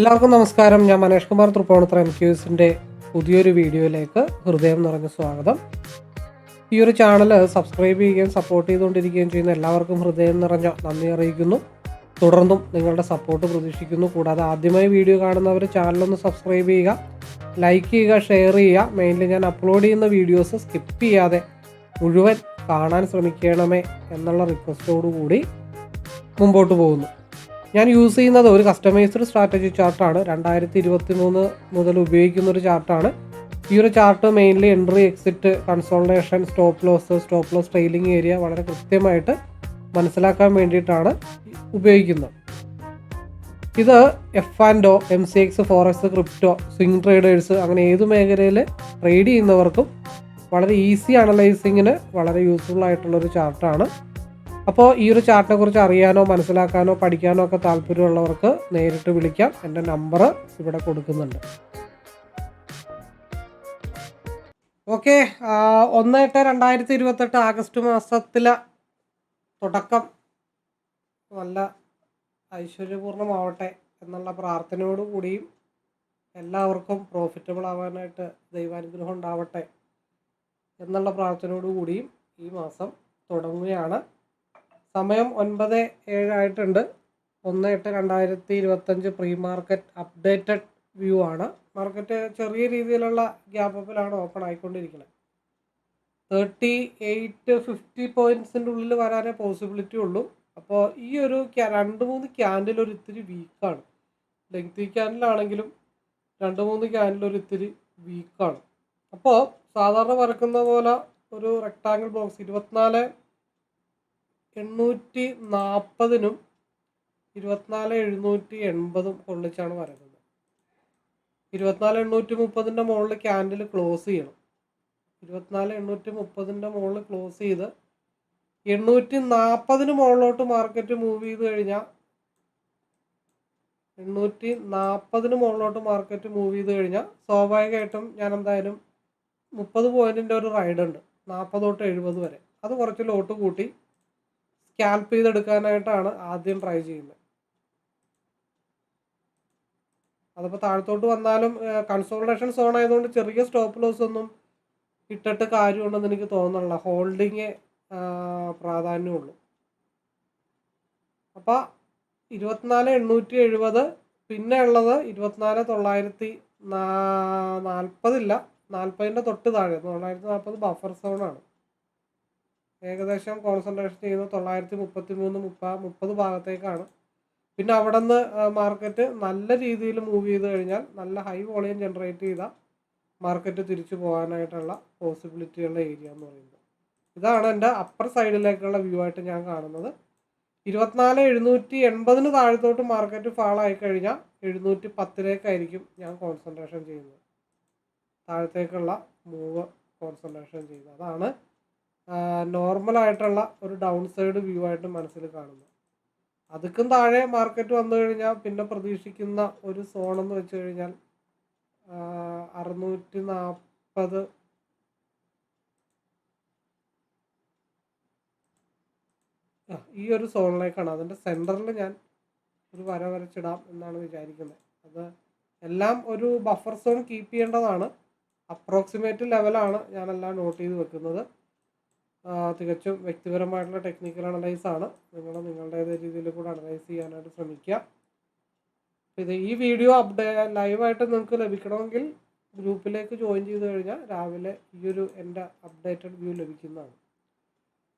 എല്ലാവർക്കും നമസ്കാരം. ഞാൻ മനേഷ് കുമാർ തൃപ്പൂണിത്തുറ MQSന്റെ പുതിയൊരു വീഡിയോയിലേക്ക് ഹൃദയം നിറഞ്ഞ സ്വാഗതം. ഈ ഒരു ചാനൽ സബ്സ്ക്രൈബ് ചെയ്യുകയും സപ്പോർട്ട് ചെയ്തുകൊണ്ടിരിക്കുകയും ചെയ്യുന്ന എല്ലാവർക്കും ഹൃദയം നിറഞ്ഞ നന്ദി അറിയിക്കുന്നു. തുടർന്നും നിങ്ങളുടെ സപ്പോർട്ട് പ്രതീക്ഷിക്കുന്നു. കൂടാതെ ആദ്യമായി വീഡിയോ കാണുന്നവർ ചാനലൊന്ന് സബ്സ്ക്രൈബ് ചെയ്യുക, ലൈക്ക് ചെയ്യുക, ഷെയർ ചെയ്യുക. മെയിൻലി ഞാൻ അപ്ലോഡ് ചെയ്യുന്ന വീഡിയോസ് സ്കിപ്പ് ചെയ്യാതെ മുഴുവൻ കാണാൻ ശ്രമിക്കണമേ എന്നുള്ള റിക്വസ്റ്റോടുകൂടി മുമ്പോട്ട് പോകുന്നു. ഞാൻ യൂസ് ചെയ്യുന്നത് ഒരു കസ്റ്റമൈസ്ഡ് സ്ട്രാറ്റജി ചാർട്ടാണ്. 2023 മുതൽ ഉപയോഗിക്കുന്ന ഒരു ചാർട്ടാണ്. ഈ ഒരു chart mainly entry, exit, consultation, stop loss trailing area വളരെ കൃത്യമായിട്ട് മനസ്സിലാക്കാൻ വേണ്ടിയിട്ടാണ് ഉപയോഗിക്കുന്നത്. ഇത് F&O, MCX, Forex, crypto, swing traders അങ്ങനെ ഏത് മേഖലയിൽ ട്രേഡ് ചെയ്യുന്നവർക്കും വളരെ ഈസി അനലൈസിങ്ങിന് വളരെ യൂസ്ഫുൾ ആയിട്ടുള്ളൊരു ചാർട്ടാണ്. അപ്പോൾ ഈ ഒരു ചാർട്ടിനെ കുറിച്ച് അറിയാനോ മനസ്സിലാക്കാനോ പഠിക്കാനോ ഒക്കെ താല്പര്യമുള്ളവർക്ക് നേരിട്ട് വിളിക്കാം. എൻ്റെ നമ്പർ ഇവിടെ കൊടുക്കുന്നുണ്ട്. ഓക്കെ, 1/8/2028 ആഗസ്റ്റ് മാസത്തിലെ തുടക്കം നല്ല ഐശ്വര്യപൂർണ്ണമാവട്ടെ എന്നുള്ള പ്രാർത്ഥനയോടുകൂടിയും എല്ലാവർക്കും പ്രോഫിറ്റബിൾ ആവാനായിട്ട് ദൈവാനുഗ്രഹം ഉണ്ടാവട്ടെ എന്നുള്ള പ്രാർത്ഥനയോടുകൂടിയും ഈ മാസം തുടങ്ങുകയാണ്. സമയം 9:07 ആയിട്ടുണ്ട്. 1/8/2025 പ്രീ മാർക്കറ്റ് അപ്ഡേറ്റഡ് വ്യൂ ആണ്. മാർക്കറ്റ് ചെറിയ രീതിയിലുള്ള ഗ്യാപ്പ് അപ്പിലാണ് ഓപ്പൺ ആയിക്കൊണ്ടിരിക്കുന്നത്. 3850 പോയിൻറ്റ്സിൻ്റെ ഉള്ളിൽ വരാനേ പോസിബിലിറ്റി ഉള്ളൂ. അപ്പോൾ ഈ ഒരു 2-3 ക്യാൻഡിൽ ഒരു ഇത്തിരി വീക്കാണ്. ലെങ്തി ക്യാൻഡിലാണെങ്കിലും 2-3 ക്യാൻഡിൽ ഒരു ഇത്തിരി വീക്കാണ്. അപ്പോൾ സാധാരണ വരക്കുന്ന പോലെ ഒരു റെക്ടാങ്കിൾ ബോക്സ് 24,840-നും 24,780-ഉം കൊള്ളിച്ചാണ് വരക്കുന്നത്. 24,830-ൻ്റെ മുകളിൽ ക്യാൻഡിൽ ക്ലോസ് ചെയ്യണം. 24,830-ൻ്റെ മുകളിൽ ക്ലോസ് ചെയ്ത് 840-ന് മുകളിലോട്ട് മാർക്കറ്റ് മൂവ് ചെയ്ത് കഴിഞ്ഞാൽ 840-ന് മുകളിലോട്ട് മാർക്കറ്റ് മൂവ് ചെയ്ത് കഴിഞ്ഞാൽ സ്വാഭാവികമായിട്ടും ഞാൻ എന്തായാലും 30 പോയിൻറ്റിൻ്റെ ഒരു റൈഡ് ഉണ്ട്, 40 തൊട്ട് 70 വരെ. അത് കുറച്ച് ലോട്ട് കൂട്ടി സ്കാൽപ്പ് ചെയ്തെടുക്കാനായിട്ടാണ് ആദ്യം ട്രൈ ചെയ്യുന്നത്. അതിപ്പോൾ താഴത്തോട്ട് വന്നാലും കൺസോൾട്ടേഷൻ സോൺ ആയതുകൊണ്ട് ചെറിയ സ്റ്റോപ്പ് ലോസ് ഒന്നും ഇട്ടിട്ട് കാര്യമുണ്ടെന്ന് എനിക്ക് തോന്നുന്നില്ല. ഹോൾഡിങ് പ്രാധാന്യമുള്ളൂ. അപ്പോൾ 24,870, പിന്നെ ഉള്ളത് 24,940 40-ൻ്റെ തൊട്ട് താഴെ 940 ബഫർ സോണാണ്. ഏകദേശം കോൺസെൻട്രേഷൻ ചെയ്യുന്നത് 933-30 ഭാഗത്തേക്കാണ്. പിന്നെ അവിടെ നിന്ന് മാർക്കറ്റ് നല്ല രീതിയിൽ മൂവ് ചെയ്ത് കഴിഞ്ഞാൽ, നല്ല ഹൈ വോളിയം ജനറേറ്റ് ചെയ്താൽ മാർക്കറ്റ് തിരിച്ചു പോകാനായിട്ടുള്ള പോസിബിലിറ്റിയുള്ള ഏരിയ എന്ന് പറയുന്നത് ഇതാണ്. എൻ്റെ അപ്പർ സൈഡിലേക്കുള്ള വ്യൂ ആയിട്ട് ഞാൻ കാണുന്നത് 24,780-ന് താഴത്തോട്ട് മാർക്കറ്റ് ഫാൾ ആയി കഴിഞ്ഞാൽ 710-ലേക്കായിരിക്കും ഞാൻ കോൺസെൻട്രേഷൻ ചെയ്യുന്നത്. താഴത്തേക്കുള്ള മൂവ് കോൺസെൻട്രേഷൻ ചെയ്യുന്നത് അതാണ് നോർമലായിട്ടുള്ള ഒരു ഡൗൺ സൈഡ് വ്യൂ ആയിട്ട് മനസ്സിൽ കാണുന്നത്. അതുക്കും താഴെ മാർക്കറ്റ് വന്നു കഴിഞ്ഞാൽ പിന്നെ പ്രതീക്ഷിക്കുന്ന ഒരു സോണെന്ന് വെച്ച് കഴിഞ്ഞാൽ 640 ഈ ഒരു സോണിലേക്കാണ്. അതിൻ്റെ സെൻറ്ററിൽ ഞാൻ ഒരു വര വരച്ചിടാം എന്നാണ് വിചാരിക്കുന്നത്. അത് എല്ലാം ഒരു ബഫർ സോൺ കീപ്പ് ചെയ്യേണ്ടതാണ്. അപ്രോക്സിമേറ്റ് ലെവലാണ് ഞാനെല്ലാം നോട്ട് ചെയ്ത് വെക്കുന്നത്. തികച്ചും വ്യക്തിപരമായിട്ടുള്ള ടെക്നിക്കൽ അനലൈസാണ്. നിങ്ങളുടേത് രീതിയിൽ കൂടെ അനലൈസ് ചെയ്യാനായിട്ട് ശ്രമിക്കുക. ഇത് ഈ വീഡിയോ ലൈവായിട്ട് നിങ്ങൾക്ക് ലഭിക്കണമെങ്കിൽ ഗ്രൂപ്പിലേക്ക് ജോയിൻ ചെയ്ത് കഴിഞ്ഞാൽ രാവിലെ ഈ ഒരു എൻ്റെ അപ്ഡേറ്റഡ് വ്യൂ ലഭിക്കുന്നതാണ്.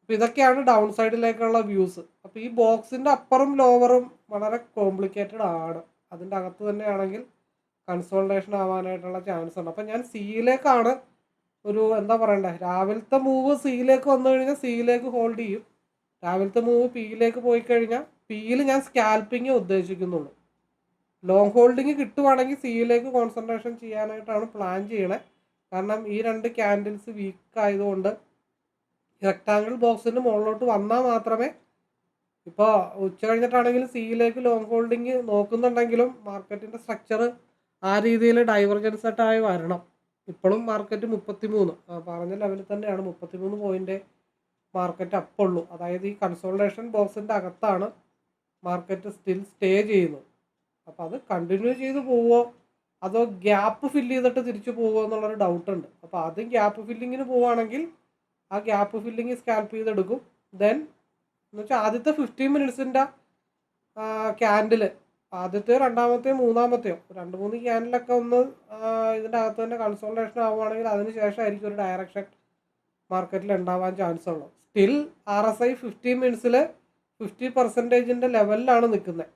അപ്പോൾ ഇതൊക്കെയാണ് ഡൗൺ സൈഡിലേക്കുള്ള വ്യൂസ്. അപ്പോൾ ഈ ബോക്സിൻ്റെ അപ്പറും ലോവറും വളരെ കോംപ്ലിക്കേറ്റഡ് ആണ്. അതിൻ്റെ അകത്ത് തന്നെയാണെങ്കിൽ കൺസോൾട്ടേഷൻ ആവാനായിട്ടുള്ള ചാൻസ് ഉണ്ട്. അപ്പം ഞാൻ സിയിലേക്കാണ് ഒരു എന്താ പറയണ്ടേ, രാവിലത്തെ മൂവ് സിയിലേക്ക് വന്നു കഴിഞ്ഞാൽ സിയിലേക്ക് ഹോൾഡ് ചെയ്യും. രാവിലത്തെ മൂവ് പിയിലേക്ക് പോയി കഴിഞ്ഞാൽ പിയിൽ ഞാൻ സ്കാൽപ്പിങ് ഉദ്ദേശിക്കുന്നുള്ളൂ. ലോങ് ഹോൾഡിങ് കിട്ടുവാണെങ്കിൽ സിയിലേക്ക് കോൺസെൻട്രേഷൻ ചെയ്യാനായിട്ടാണ് പ്ലാൻ ചെയ്യണേ. കാരണം ഈ 2 ക്യാൻഡിൽസ് വീക്ക് ആയതുകൊണ്ട് റെക്ടാങ്കിൾ ബോക്സിൻ്റെ മുകളിലോട്ട് വന്നാൽ മാത്രമേ, ഇപ്പോൾ ഉച്ച കഴിഞ്ഞിട്ടാണെങ്കിൽ സിയിലേക്ക് ലോങ് ഹോൾഡിങ് നോക്കുന്നുണ്ടെങ്കിലും മാർക്കറ്റിൻ്റെ സ്ട്രക്ചർ ആ രീതിയിൽ ഡൈവർജൻസ് സെറ്റായി വരണം. ഇപ്പോഴും മാർക്കറ്റ് 33 പറഞ്ഞ ലെവലിൽ തന്നെയാണ്. 33 പോയിൻ്റ് മാർക്കറ്റ് അപ്പുള്ളൂ. അതായത് ഈ കൺസോൾട്ടേഷൻ ബോക്സിൻ്റെ അകത്താണ് മാർക്കറ്റ് സ്റ്റിൽ സ്റ്റേ ചെയ്യുന്നത്. അപ്പോൾ അത് കണ്ടിന്യൂ ചെയ്ത് പോവുമോ അതോ ഗ്യാപ്പ് ഫില്ല് ചെയ്തിട്ട് തിരിച്ചു പോകുമോ എന്നുള്ളൊരു ഡൗട്ടുണ്ട്. അപ്പോൾ ആദ്യം ഗ്യാപ്പ് ഫില്ലിങ്ങിന് പോവുകയാണെങ്കിൽ ആ ഗ്യാപ്പ് ഫില്ലിങ് സ്കാൽപ്പ് ചെയ്തെടുക്കും. ദെൻ എന്ന് വെച്ചാൽ ആദ്യത്തെ 15 മിനിറ്റ്സിൻ്റെ ക്യാൻഡിൽ ആദ്യത്തെയോ രണ്ടാമത്തെയോ മൂന്നാമത്തെയോ 2-3 ക്യാൻഡിലൊക്കെ ഒന്ന് ഇതിൻ്റെ അകത്ത് തന്നെ കൺസോൾട്ടേഷൻ ആവുകയാണെങ്കിൽ അതിന് ശേഷമായിരിക്കും ഒരു ഡയറക്ഷൻ മാർക്കറ്റിൽ ഉണ്ടാവാൻ ചാൻസ് ഉള്ളത്. സ്റ്റിൽ RSI 15 മിനിറ്റ്സിൽ 50% ലെവലിലാണ് നിൽക്കുന്നത്.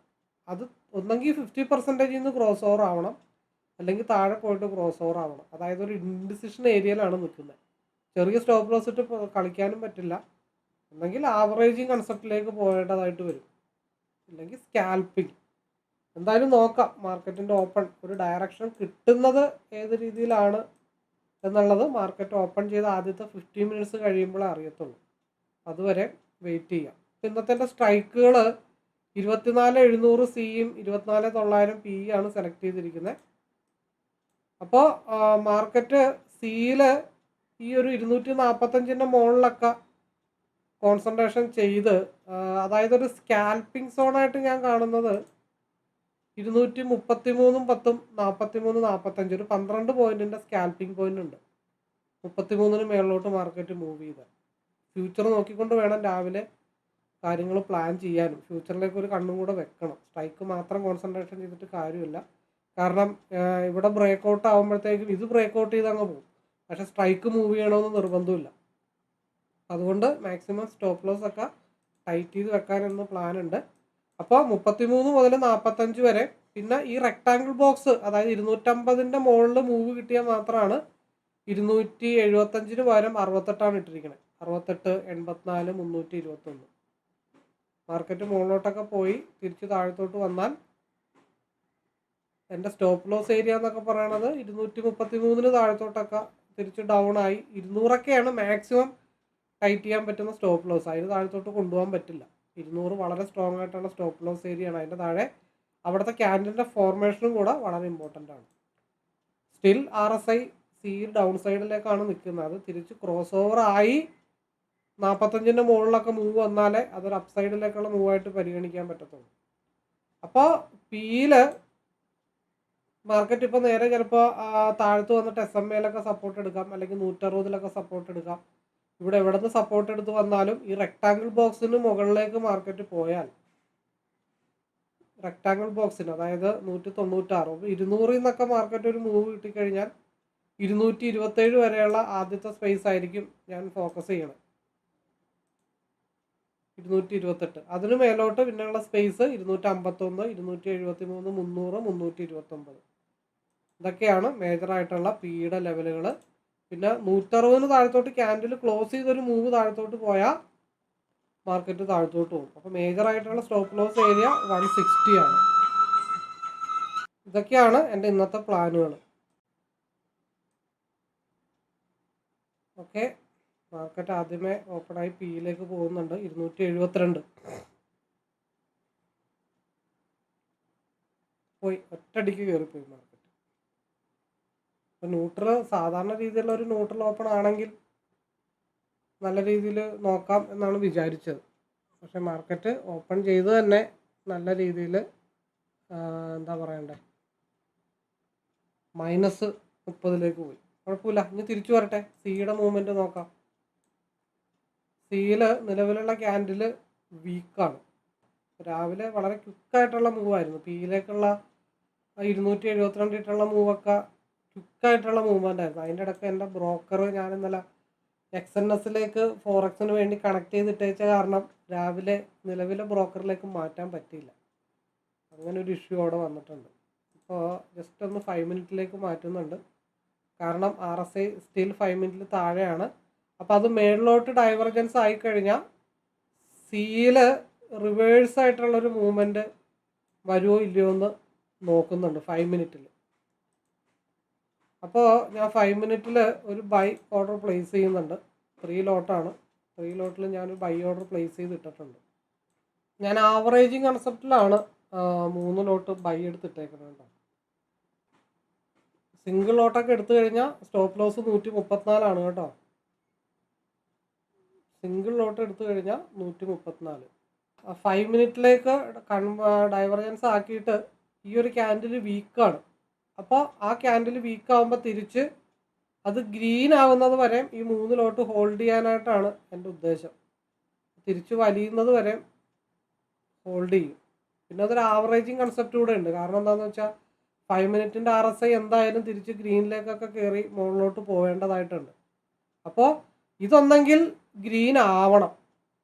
അത് ഒന്നെങ്കിൽ 50% നിന്ന് ക്രോസ് ഓവർ ആവണം, അല്ലെങ്കിൽ താഴെ പോയിട്ട് ക്രോസ് ഓവർ ആവണം. അതായത് ഒരു ഇൻഡിസിഷൻ ഏരിയയിലാണ് നിൽക്കുന്നത്. ചെറിയ സ്റ്റോപ്പ് ലോസ് ഇട്ട് കളിക്കാനും പറ്റില്ല. ഒന്നെങ്കിൽ ആവറേജിങ് കൺസെപ്റ്റിലേക്ക് പോകേണ്ടതായിട്ട് വരും, ഇല്ലെങ്കിൽ സ്കാൽപ്പിംഗ്. എന്തായാലും നോക്കാം മാർക്കറ്റിൻ്റെ ഓപ്പൺ ഒരു ഡയറക്ഷൻ കിട്ടുന്നത് ഏത് രീതിയിലാണ് എന്നുള്ളത് മാർക്കറ്റ് ഓപ്പൺ ചെയ്ത് ആദ്യത്തെ 15 മിനിറ്റ്സ് കഴിയുമ്പോഴേ അറിയത്തുള്ളൂ. അതുവരെ വെയിറ്റ് ചെയ്യാം. ഇന്നത്തെ സ്ട്രൈക്കുകൾ 24,700 സിയും 24,900 PE ആണ് സെലക്ട് ചെയ്തിരിക്കുന്നത്. അപ്പോൾ മാർക്കറ്റ് സിയിൽ ഈ ഒരു 245 മുകളിലൊക്കെ കോൺസെൻട്രേഷൻ ചെയ്ത്, അതായത് ഒരു സ്കാൽപ്പിംഗ് സോണായിട്ട് ഞാൻ കാണുന്നത് 233 10 43 45 ഒരു 12 പോയിന്റിൻ്റെ സ്കാൽപ്പിംഗ് പോയിന്റ് ഉണ്ട്. 33 മേളിലോട്ട് മാർക്കറ്റ് മൂവ് ചെയ്ത് ഫ്യൂച്ചർ നോക്കിക്കൊണ്ട് വേണം രാവിലെ കാര്യങ്ങൾ പ്ലാൻ ചെയ്യാനും. ഫ്യൂച്ചറിലേക്ക് ഒരു കണ്ണും കൂടെ വെക്കണം. സ്ട്രൈക്ക് മാത്രം കോൺസെൻട്രേഷൻ ചെയ്തിട്ട് കാര്യമില്ല. കാരണം ഇവിടെ ബ്രേക്ക് ഔട്ട് ആകുമ്പോഴത്തേക്കും ഇത് ബ്രേക്ക് ഔട്ട് ചെയ്ത് അങ്ങ് പോകും. പക്ഷേ സ്ട്രൈക്ക് മൂവ് ചെയ്യണമെന്ന് നിർബന്ധമില്ല. അതുകൊണ്ട് മാക്സിമം സ്റ്റോപ്പ് ലോസ് ഒക്കെ ടൈറ്റ് ചെയ്ത് വെക്കാനൊന്ന് പ്ലാൻ ഉണ്ട്. അപ്പോൾ 33 മുതൽ 45 വരെ. പിന്നെ ഈ റെക്ടാങ്കിൾ ബോക്സ്, അതായത് 250 മുകളിൽ മൂവ് കിട്ടിയാൽ മാത്രമാണ് 275 പകരം 68 ഇട്ടിരിക്കുന്നത്. 68, 84, 321. മാർക്കറ്റ് മുകളിലോട്ടൊക്കെ പോയി തിരിച്ച് താഴത്തോട്ട് വന്നാൽ എൻ്റെ സ്റ്റോപ്പ് ലോസ് ഏരിയ എന്നൊക്കെ പറയണത് 233 താഴത്തോട്ടൊക്കെ തിരിച്ച് ഡൗൺ ആയി 200ഒക്കെയാണ് മാക്സിമം ടൈറ്റ് ചെയ്യാൻ പറ്റുന്ന സ്റ്റോപ്പ് ലോസ്. അതിന് താഴത്തോട്ട് കൊണ്ടുപോകാൻ പറ്റില്ല. 200 വളരെ സ്ട്രോങ് ആയിട്ടുള്ള സ്റ്റോപ്പ് ലോസ് ഏരിയയാണ്. അതിൻ്റെ താഴെ അവിടുത്തെ ക്യാൻഡിലിൻ്റെ ഫോർമേഷനും കൂടെ വളരെ ഇമ്പോർട്ടൻ്റ് ആണ്. സ്റ്റിൽ RSI സി ഡൗൺ സൈഡിലേക്കാണ് നിൽക്കുന്നത്. അത് തിരിച്ച് ക്രോസ് ഓവർ ആയി 45 മുകളിലൊക്കെ മൂവ് വന്നാലേ അതൊരു അപ്സൈഡിലേക്കുള്ള മൂവായിട്ട് പരിഗണിക്കാൻ പറ്റത്തുള്ളൂ. അപ്പോൾ പിയിൽ മാർക്കറ്റ് ഇപ്പോൾ നേരെ ചിലപ്പോൾ താഴത്ത് വന്നിട്ട് SMA സപ്പോർട്ട് എടുക്കാം, അല്ലെങ്കിൽ 160 സപ്പോർട്ട് എടുക്കാം. ഇവിടെ എവിടെ നിന്ന് സപ്പോർട്ട് എടുത്ത് വന്നാലും ഈ റെക്ടാങ്കിൾ ബോക്സിന് മുകളിലേക്ക് മാർക്കറ്റ് പോയാൽ, റെക്ടാങ്കിൾ ബോക്സിന് അതായത് 196 200 നിന്നൊക്കെ മാർക്കറ്റ് ഒരു മൂവ് കിട്ടിക്കഴിഞ്ഞാൽ 227 വരെയുള്ള ആദ്യത്തെ സ്പേസ് ആയിരിക്കും ഞാൻ ഫോക്കസ് ചെയ്യണം. 228 അതിന് മേലോട്ട് പിന്നെയുള്ള സ്പേസ് 251, 273, 300, 329. ഇതൊക്കെയാണ് മേജറായിട്ടുള്ള പിയുടെ ലെവലുകൾ. പിന്നെ 160 താഴത്തോട്ട് ക്യാൻഡിൽ ക്ലോസ് ചെയ്തൊരു മൂവ് താഴത്തോട്ട് പോയാൽ മാർക്കറ്റ് താഴത്തോട്ട് പോകും. അപ്പോൾ മേജറായിട്ടുള്ള സ്റ്റോപ്പ് ലോസ് ഏരിയ 160 ആണ്. ഇതൊക്കെയാണ് എൻ്റെ ഇന്നത്തെ പ്ലാനുകൾ. ഓക്കെ, മാർക്കറ്റ് ആദ്യമേ ഓപ്പണായി പിയിലേക്ക് പോകുന്നുണ്ട്. 272 പോയി, ഒറ്റയടിക്ക് കയറിപ്പോയി മാർക്കറ്റ്. അപ്പോൾ ന്യൂട്രൽ സാധാരണ രീതിയിലുള്ള ഒരു ന്യൂട്രൽ ഓപ്പൺ ആണെങ്കിൽ നല്ല രീതിയിൽ നോക്കാം എന്നാണ് വിചാരിച്ചത്. പക്ഷെ മാർക്കറ്റ് ഓപ്പൺ ചെയ്ത് തന്നെ നല്ല രീതിയിൽ എന്താ പറയണ്ടേ, -30 പോയി. കുഴപ്പമില്ല, ഇനി തിരിച്ചു വരട്ടെ. സിയുടെ മൂവ്മെൻറ്റ് നോക്കാം. സിയിൽ നിലവിലുള്ള ക്യാൻഡിൽ വീക്കാണ്. രാവിലെ വളരെ ക്വിക്കായിട്ടുള്ള മൂവായിരുന്നു. പിയിലേക്കുള്ള 272 ഇട്ടുള്ള മൂവൊക്കെ ക്വിക്കായിട്ടുള്ള മൂവ്മെൻ്റ് ആയിരുന്നു. അതിൻ്റെ ഇടയ്ക്ക് എൻ്റെ ബ്രോക്കർ ഞാൻ ഇന്നലെ XNSലേക്ക് ഫോറക്സിന് വേണ്ടി കണക്ട് ചെയ്തിട്ടേച്ച കാരണം രാവിലെ നിലവിലെ ബ്രോക്കറിലേക്ക് മാറ്റാൻ പറ്റിയില്ല. അങ്ങനെ ഒരു ഇഷ്യൂ അവിടെ വന്നിട്ടുണ്ട്. അപ്പോൾ ജസ്റ്റ് ഒന്ന് 5 മിനിറ്റിലേക്ക് മാറ്റുന്നുണ്ട്. കാരണം RSI സ്റ്റിൽ 5 മിനിറ്റിൽ താഴെയാണ്. അപ്പോൾ അത് മേളിലോട്ട് ഡൈവർജൻസ് ആയിക്കഴിഞ്ഞാൽ സിയിൽ റിവേഴ്സ് ആയിട്ടുള്ളൊരു മൂവ്മെൻറ്റ് വരുമോ ഇല്ലയോ എന്ന് നോക്കുന്നുണ്ട് 5 മിനിറ്റിൽ. അപ്പോൾ ഞാൻ 5 മിനിറ്റിൽ ഒരു ബൈ ഓർഡർ പ്ലേസ് ചെയ്യുന്നുണ്ട്. 3 ലോട്ടാണ്. 3 ലോട്ടിൽ ഞാനൊരു ബൈ ഓർഡർ പ്ലേസ് ചെയ്തിട്ടിട്ടുണ്ട്. ഞാൻ ആവറേജിങ് കൺസെപ്റ്റിലാണ് 3 ലോട്ട് ബൈ എടുത്തിട്ടേക്കുന്നത്. സിംഗിൾ ലോട്ടൊക്കെ എടുത്തു കഴിഞ്ഞാൽ സ്റ്റോപ്പ് ലോസ് 134 കേട്ടോ. സിംഗിൾ ലോട്ട് എടുത്തു കഴിഞ്ഞാൽ 134. 5 മിനിറ്റിലേക്ക് ഡൈവർജൻസ് ആക്കിയിട്ട് ഈ ഒരു ക്യാൻഡിൽ വീക്കാണ്. അപ്പോൾ ആ ക്യാൻഡിൽ വീക്കാവുമ്പോൾ തിരിച്ച് അത് ഗ്രീൻ ആവുന്നത് വരെ ഈ 3 ലോട്ട് ഹോൾഡ് ചെയ്യാനായിട്ടാണ് എൻ്റെ ഉദ്ദേശം. തിരിച്ച് വലിയുന്നത് വരെ ഹോൾഡ് ചെയ്യും. പിന്നെ അതൊരു ആവറേജിങ് കൺസെപ്റ്റ് കൂടെ ഉണ്ട്. കാരണം എന്താണെന്ന് വെച്ചാൽ 5 മിനിറ്റിൻ്റെ RSI എന്തായാലും തിരിച്ച് ഗ്രീനിലേക്കൊക്കെ കയറി മുകളിലോട്ട് പോവേണ്ടതായിട്ടുണ്ട്. അപ്പോൾ ഇതൊന്നെങ്കിൽ ഗ്രീൻ ആവണം,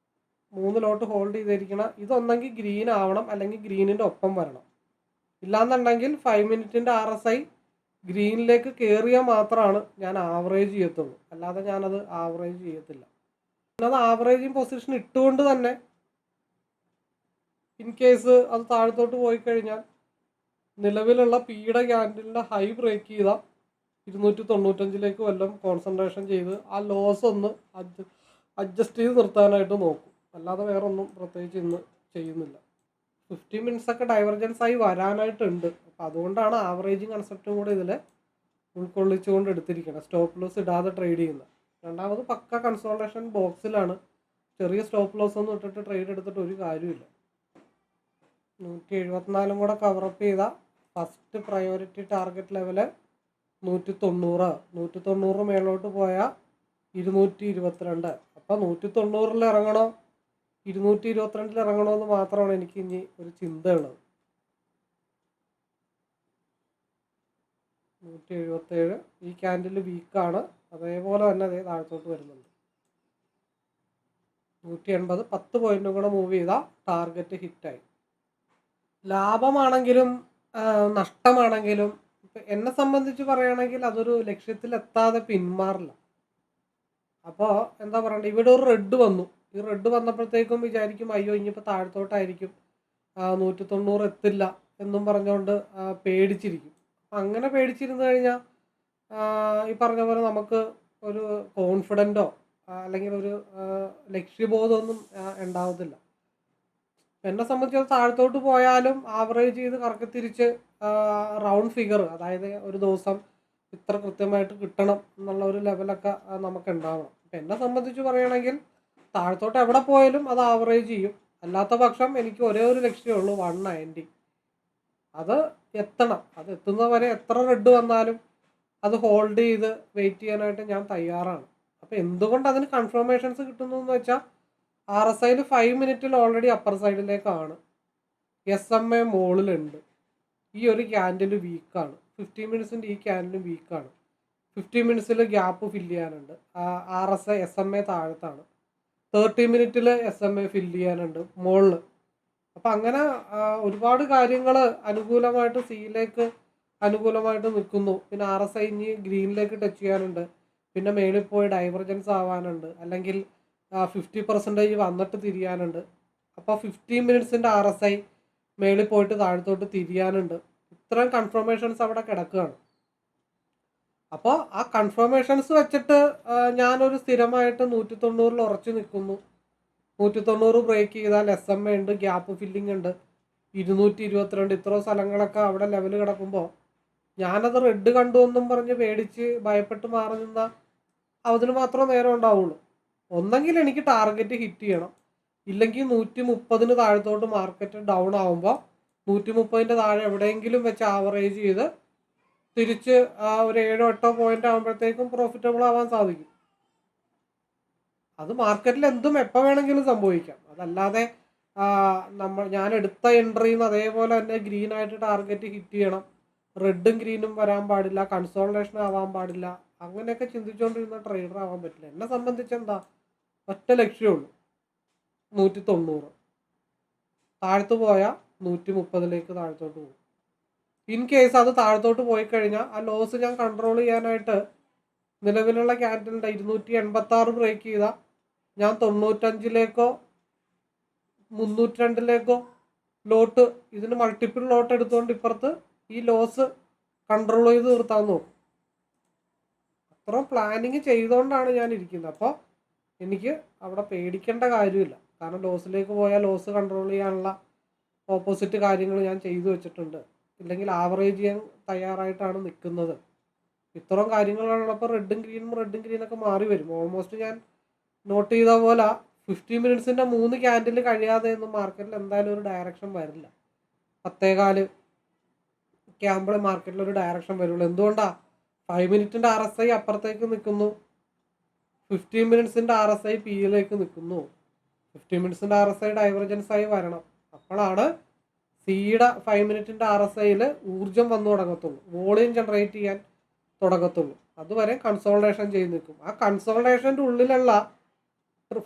3 ലോട്ട് ഹോൾഡ് ചെയ്തിരിക്കണം, ഇതൊന്നെങ്കിൽ ഗ്രീൻ ആവണം അല്ലെങ്കിൽ ഗ്രീനിൻ്റെ ഒപ്പം വരണം. ഇല്ലാന്നുണ്ടെങ്കിൽ 5 മിനിറ്റിൻ്റെ RSI ഗ്രീനിലേക്ക് കയറിയാൽ മാത്രമാണ് ഞാൻ ആവറേജ് ചെയ്യത്തുള്ളൂ, അല്ലാതെ ഞാനത് ആവറേജ് ചെയ്യത്തില്ല. പിന്നെ അത് ആവറേജിങ് പൊസിഷൻ ഇട്ടുകൊണ്ട് തന്നെ ഇൻ കേസ് അത് താഴത്തോട്ട് പോയി കഴിഞ്ഞാൽ നിലവിലുള്ള പിയുടെ ക്യാൻഡിലിൻ്റെ ഹൈ ബ്രേക്ക് ചെയ്താൽ 295 വല്ലതും കോൺസെൻട്രേഷൻ ചെയ്ത് ആ ലോസ് ഒന്ന് അഡ്ജസ്റ്റ് ചെയ്ത് നിർത്താനായിട്ട് നോക്കും. അല്ലാതെ വേറെ ഒന്നും പ്രത്യേകിച്ച് ഇന്ന് ചെയ്യുന്നില്ല. 50 മിനിറ്റ്സ് ഒക്കെ ഡൈവർജൻസ് ആയി വരാനായിട്ടുണ്ട്. അപ്പോൾ അതുകൊണ്ടാണ് ആവറേജിങ് കൺസെപ്റ്റും കൂടെ ഇതിൽ ഉൾക്കൊള്ളിച്ചുകൊണ്ട് എടുത്തിരിക്കുന്നത്, സ്റ്റോപ്പ് ലോസ് ഇടാതെ ട്രേഡ് ചെയ്യുന്നത്. രണ്ടാമത് പക്ക കൺസോൾട്ടേഷൻ ബോക്സിലാണ്. ചെറിയ സ്റ്റോപ്പ് ലോസ് ഒന്നും ഇട്ടിട്ട് ട്രേഡ് എടുത്തിട്ട് ഒരു കാര്യമില്ല. 174 കൂടെ കവറപ്പ് ചെയ്ത ഫസ്റ്റ് പ്രയോറിറ്റി ടാർഗറ്റ് ലെവല് 190 മേലോട്ട് പോയാൽ 222. അപ്പോൾ 190 ഇറങ്ങണോ 222 ഇറങ്ങണോ എന്ന് മാത്രമാണ് എനിക്ക് ഇനി ഒരു ചിന്തയുള്ളത്. 177 ഈ ക്യാൻഡിൽ വീക്കാണ്, അതേപോലെ തന്നെ അതേ താഴത്തോട്ട് വരുന്നുണ്ട്. 180 10 പോയിന്റും കൂടെ മൂവ് ചെയ്താൽ ടാർഗറ്റ് ഹിറ്റായി. ലാഭമാണെങ്കിലും നഷ്ടമാണെങ്കിലും എന്നെ സംബന്ധിച്ച് പറയുകയാണെങ്കിൽ അതൊരു ലക്ഷ്യത്തിലെത്താതെ പിന്മാറില്ല. അപ്പോൾ എന്താ പറയണ്ടേ, ഇവിടെ ഒരു റെഡ് വന്നു. ഈ റെഡ് വന്നപ്പോഴത്തേക്കും വിചാരിക്കും അയ്യോ ഇനിയിപ്പോൾ താഴത്തോട്ടായിരിക്കും, 190 എത്തില്ല എന്നും പറഞ്ഞുകൊണ്ട് പേടിച്ചിരിക്കും. അങ്ങനെ പേടിച്ചിരുന്നു കഴിഞ്ഞാൽ ഈ പറഞ്ഞ പോലെ നമുക്ക് ഒരു കോൺഫിഡൻറ്റോ അല്ലെങ്കിൽ ഒരു ലക്ഷ്യബോധമൊന്നും ഉണ്ടാവത്തില്ല. എന്നെ സംബന്ധിച്ച് താഴത്തോട്ട് പോയാലും ആവറേജ് ചെയ്ത് കറക്കി തിരിച്ച് റൗണ്ട് ഫിഗർ, അതായത് ഒരു ദിവസം ഇത്ര കൃത്യമായിട്ട് കിട്ടണം എന്നുള്ള ഒരു ലെവലൊക്കെ നമുക്ക് ഉണ്ടാവണം. അപ്പം എന്നെ സംബന്ധിച്ച് പറയുകയാണെങ്കിൽ താഴത്തോട്ട് എവിടെ പോയാലും അത് ആവറേജ് ചെയ്യും. അല്ലാത്ത പക്ഷം എനിക്ക് ഒരേ ഒരു ലക്ഷ്യമുള്ളൂ, 190. അത് എത്തണം. അത് എത്തുന്നവരെ എത്ര റെഡ് വന്നാലും അത് ഹോൾഡ് ചെയ്ത് വെയിറ്റ് ചെയ്യാനായിട്ട് ഞാൻ തയ്യാറാണ്. അപ്പോൾ എന്തുകൊണ്ട് അതിന് കൺഫർമേഷൻസ് കിട്ടുന്നു എന്ന് വെച്ചാൽ RSIയിൽ 5 മിനിറ്റിൽ ഓൾറെഡി അപ്പർ സൈഡിലേക്കാണ്, SMA മുകളിലുണ്ട്, ഈ ഒരു ക്യാൻഡിൽ വീക്കാണ്, 50 മിനിറ്റ്സിൻ്റെ ഈ ക്യാൻഡിൽ വീക്കാണ്, 50 മിനിറ്റ്സിൽ ഗ്യാപ്പ് ഫില്ല് ചെയ്യാനുണ്ട്, RSI SMA താഴത്താണ്, 30 മിനിറ്റിൽ SMA ഫില്ല് ചെയ്യാനുണ്ട് മുകളിൽ. അപ്പം അങ്ങനെ ഒരുപാട് കാര്യങ്ങൾ അനുകൂലമായിട്ട് സിയിലേക്ക് അനുകൂലമായിട്ട് നിൽക്കുന്നു. പിന്നെ RSI ഇനി ഗ്രീനിലേക്ക് ടച്ച് ചെയ്യാനുണ്ട്, പിന്നെ മേളിൽ പോയി ഡൈവർജൻസ് ആവാനുണ്ട്, അല്ലെങ്കിൽ 50% വന്നിട്ട് തിരിയാനുണ്ട്. അപ്പോൾ 15 മിനിറ്റ്സിൻ്റെ RSI മേളിൽ പോയിട്ട് താഴത്തോട്ട് തിരിയാനുണ്ട്. ഇത്രയും കൺഫർമേഷൻസ് അവിടെ കിടക്കുകയാണ്. അപ്പോൾ ആ കൺഫർമേഷൻസ് വെച്ചിട്ട് ഞാനൊരു സ്ഥിരമായിട്ട് 190 ഉറച്ചു നിൽക്കുന്നു. 190 ബ്രേക്ക് ചെയ്താൽ SMA ഉണ്ട്, ഗ്യാപ്പ് ഫില്ലിംഗ് ഉണ്ട്, 222 ഇത്ര സ്ഥലങ്ങളൊക്കെ അവിടെ ലെവൽ കിടക്കുമ്പോൾ ഞാനത് റെഡ് കണ്ടു എന്നും പറഞ്ഞ് പേടിച്ച് ഭയപ്പെട്ട് മാറി നിന്നാൽ അതിന് മാത്രമേ നേരം ഉണ്ടാവുള്ളൂ. ഒന്നെങ്കിൽ എനിക്ക് ടാർഗറ്റ് ഹിറ്റ് ചെയ്യണം, ഇല്ലെങ്കിൽ 130 താഴത്തോട്ട് മാർക്കറ്റ് ഡൗൺ ആകുമ്പോൾ 130 താഴെ എവിടെയെങ്കിലും വെച്ച് ആവറേജ് ചെയ്ത് തിരിച്ച് ഒരു 7-8 പോയിന്റ് ആകുമ്പോഴത്തേക്കും പ്രോഫിറ്റബിൾ ആവാൻ സാധിക്കും. അത് മാർക്കറ്റിൽ എന്തും എപ്പോൾ വേണമെങ്കിലും സംഭവിക്കാം. അതല്ലാതെ ഞാൻ എടുത്ത എൻട്രിന്ന് അതേപോലെ തന്നെ ഗ്രീനായിട്ട് ടാർഗറ്റ് ഹിറ്റ് ചെയ്യണം, റെഡും ഗ്രീനും വരാൻ പാടില്ല, കൺസോൾട്ടേഷൻ ആവാൻ പാടില്ല, അങ്ങനെയൊക്കെ ചിന്തിച്ചുകൊണ്ടിരുന്ന ട്രേഡർ ആവാൻ പറ്റില്ല. എന്നെ സംബന്ധിച്ച് എന്താ, ഒറ്റ ലക്ഷ്യമുള്ളൂ, 190 താഴത്ത് പോയാൽ 130 താഴത്തോട്ട് പോകും. ഇൻ കേസ് അത് താഴത്തോട്ട് പോയി കഴിഞ്ഞാൽ ആ ലോസ് ഞാൻ കൺട്രോൾ ചെയ്യാനായിട്ട് നിലവിലുള്ള ക്യാൻഡിലിൻ്റെ 286 ബ്രേക്ക് ചെയ്താൽ ഞാൻ 95 302 ലോട്ട്, ഇതിന് മൾട്ടിപ്പിൾ ലോട്ട് എടുത്തുകൊണ്ട് ഇപ്പുറത്ത് ഈ ലോസ് കൺട്രോൾ ചെയ്ത് നിർത്താൻ നോക്കും. അത്രയും പ്ലാനിങ് ചെയ്തുകൊണ്ടാണ് ഞാൻ ഇരിക്കുന്നത്. അപ്പോൾ എനിക്ക് അവിടെ പേടിക്കേണ്ട കാര്യമില്ല. കാരണം ലോസിലേക്ക് പോയാൽ ലോസ് കൺട്രോൾ ചെയ്യാനുള്ള ഓപ്പോസിറ്റ് കാര്യങ്ങൾ ഞാൻ ചെയ്തു വെച്ചിട്ടുണ്ട്, ഇല്ലെങ്കിൽ ആവറേജ് ചെയ്യാൻ തയ്യാറായിട്ടാണ് നിൽക്കുന്നത്. ഇത്രയും കാര്യങ്ങളുള്ളപ്പോൾ റെഡും ഗ്രീനൊക്കെ മാറി വരും. ഓൾമോസ്റ്റ് ഞാൻ നോട്ട് ചെയ്ത പോലെ 50 മിനിറ്റ്സിൻ്റെ 3 ക്യാൻഡിൽ കഴിയാതെ ഒന്നും മാർക്കറ്റിൽ എന്തായാലും ഒരു ഡയറക്ഷൻ വരില്ല. 10:15 ഒക്കെ ആകുമ്പോൾ മാർക്കറ്റിൽ ഒരു ഡയറക്ഷൻ വരുള്ളൂ. എന്തുകൊണ്ടാണ്? 5 മിനിറ്റിൻ്റെ RSI അപ്പുറത്തേക്ക് നിൽക്കുന്നു, 15 മിനിറ്റ്സിൻ്റെ RSI പിയിലേക്ക് നിൽക്കുന്നു. 15 മിനിറ്റ്സിൻ്റെ RSI ഡൈവർജൻസ് ആയി വരണം. അപ്പോഴാണ് സിയുടെ 5 മിനിറ്റിൻ്റെ RSIയിൽ ഊർജം വന്നു തുടങ്ങത്തുള്ളൂ, വോളിയം ജനറേറ്റ് ചെയ്യാൻ തുടങ്ങത്തുള്ളൂ. അതുവരെ കൺസോൾട്ടേഷൻ ചെയ്ത് നിൽക്കും. ആ കൺസോൾട്ടേഷൻ്റെ ഉള്ളിലുള്ള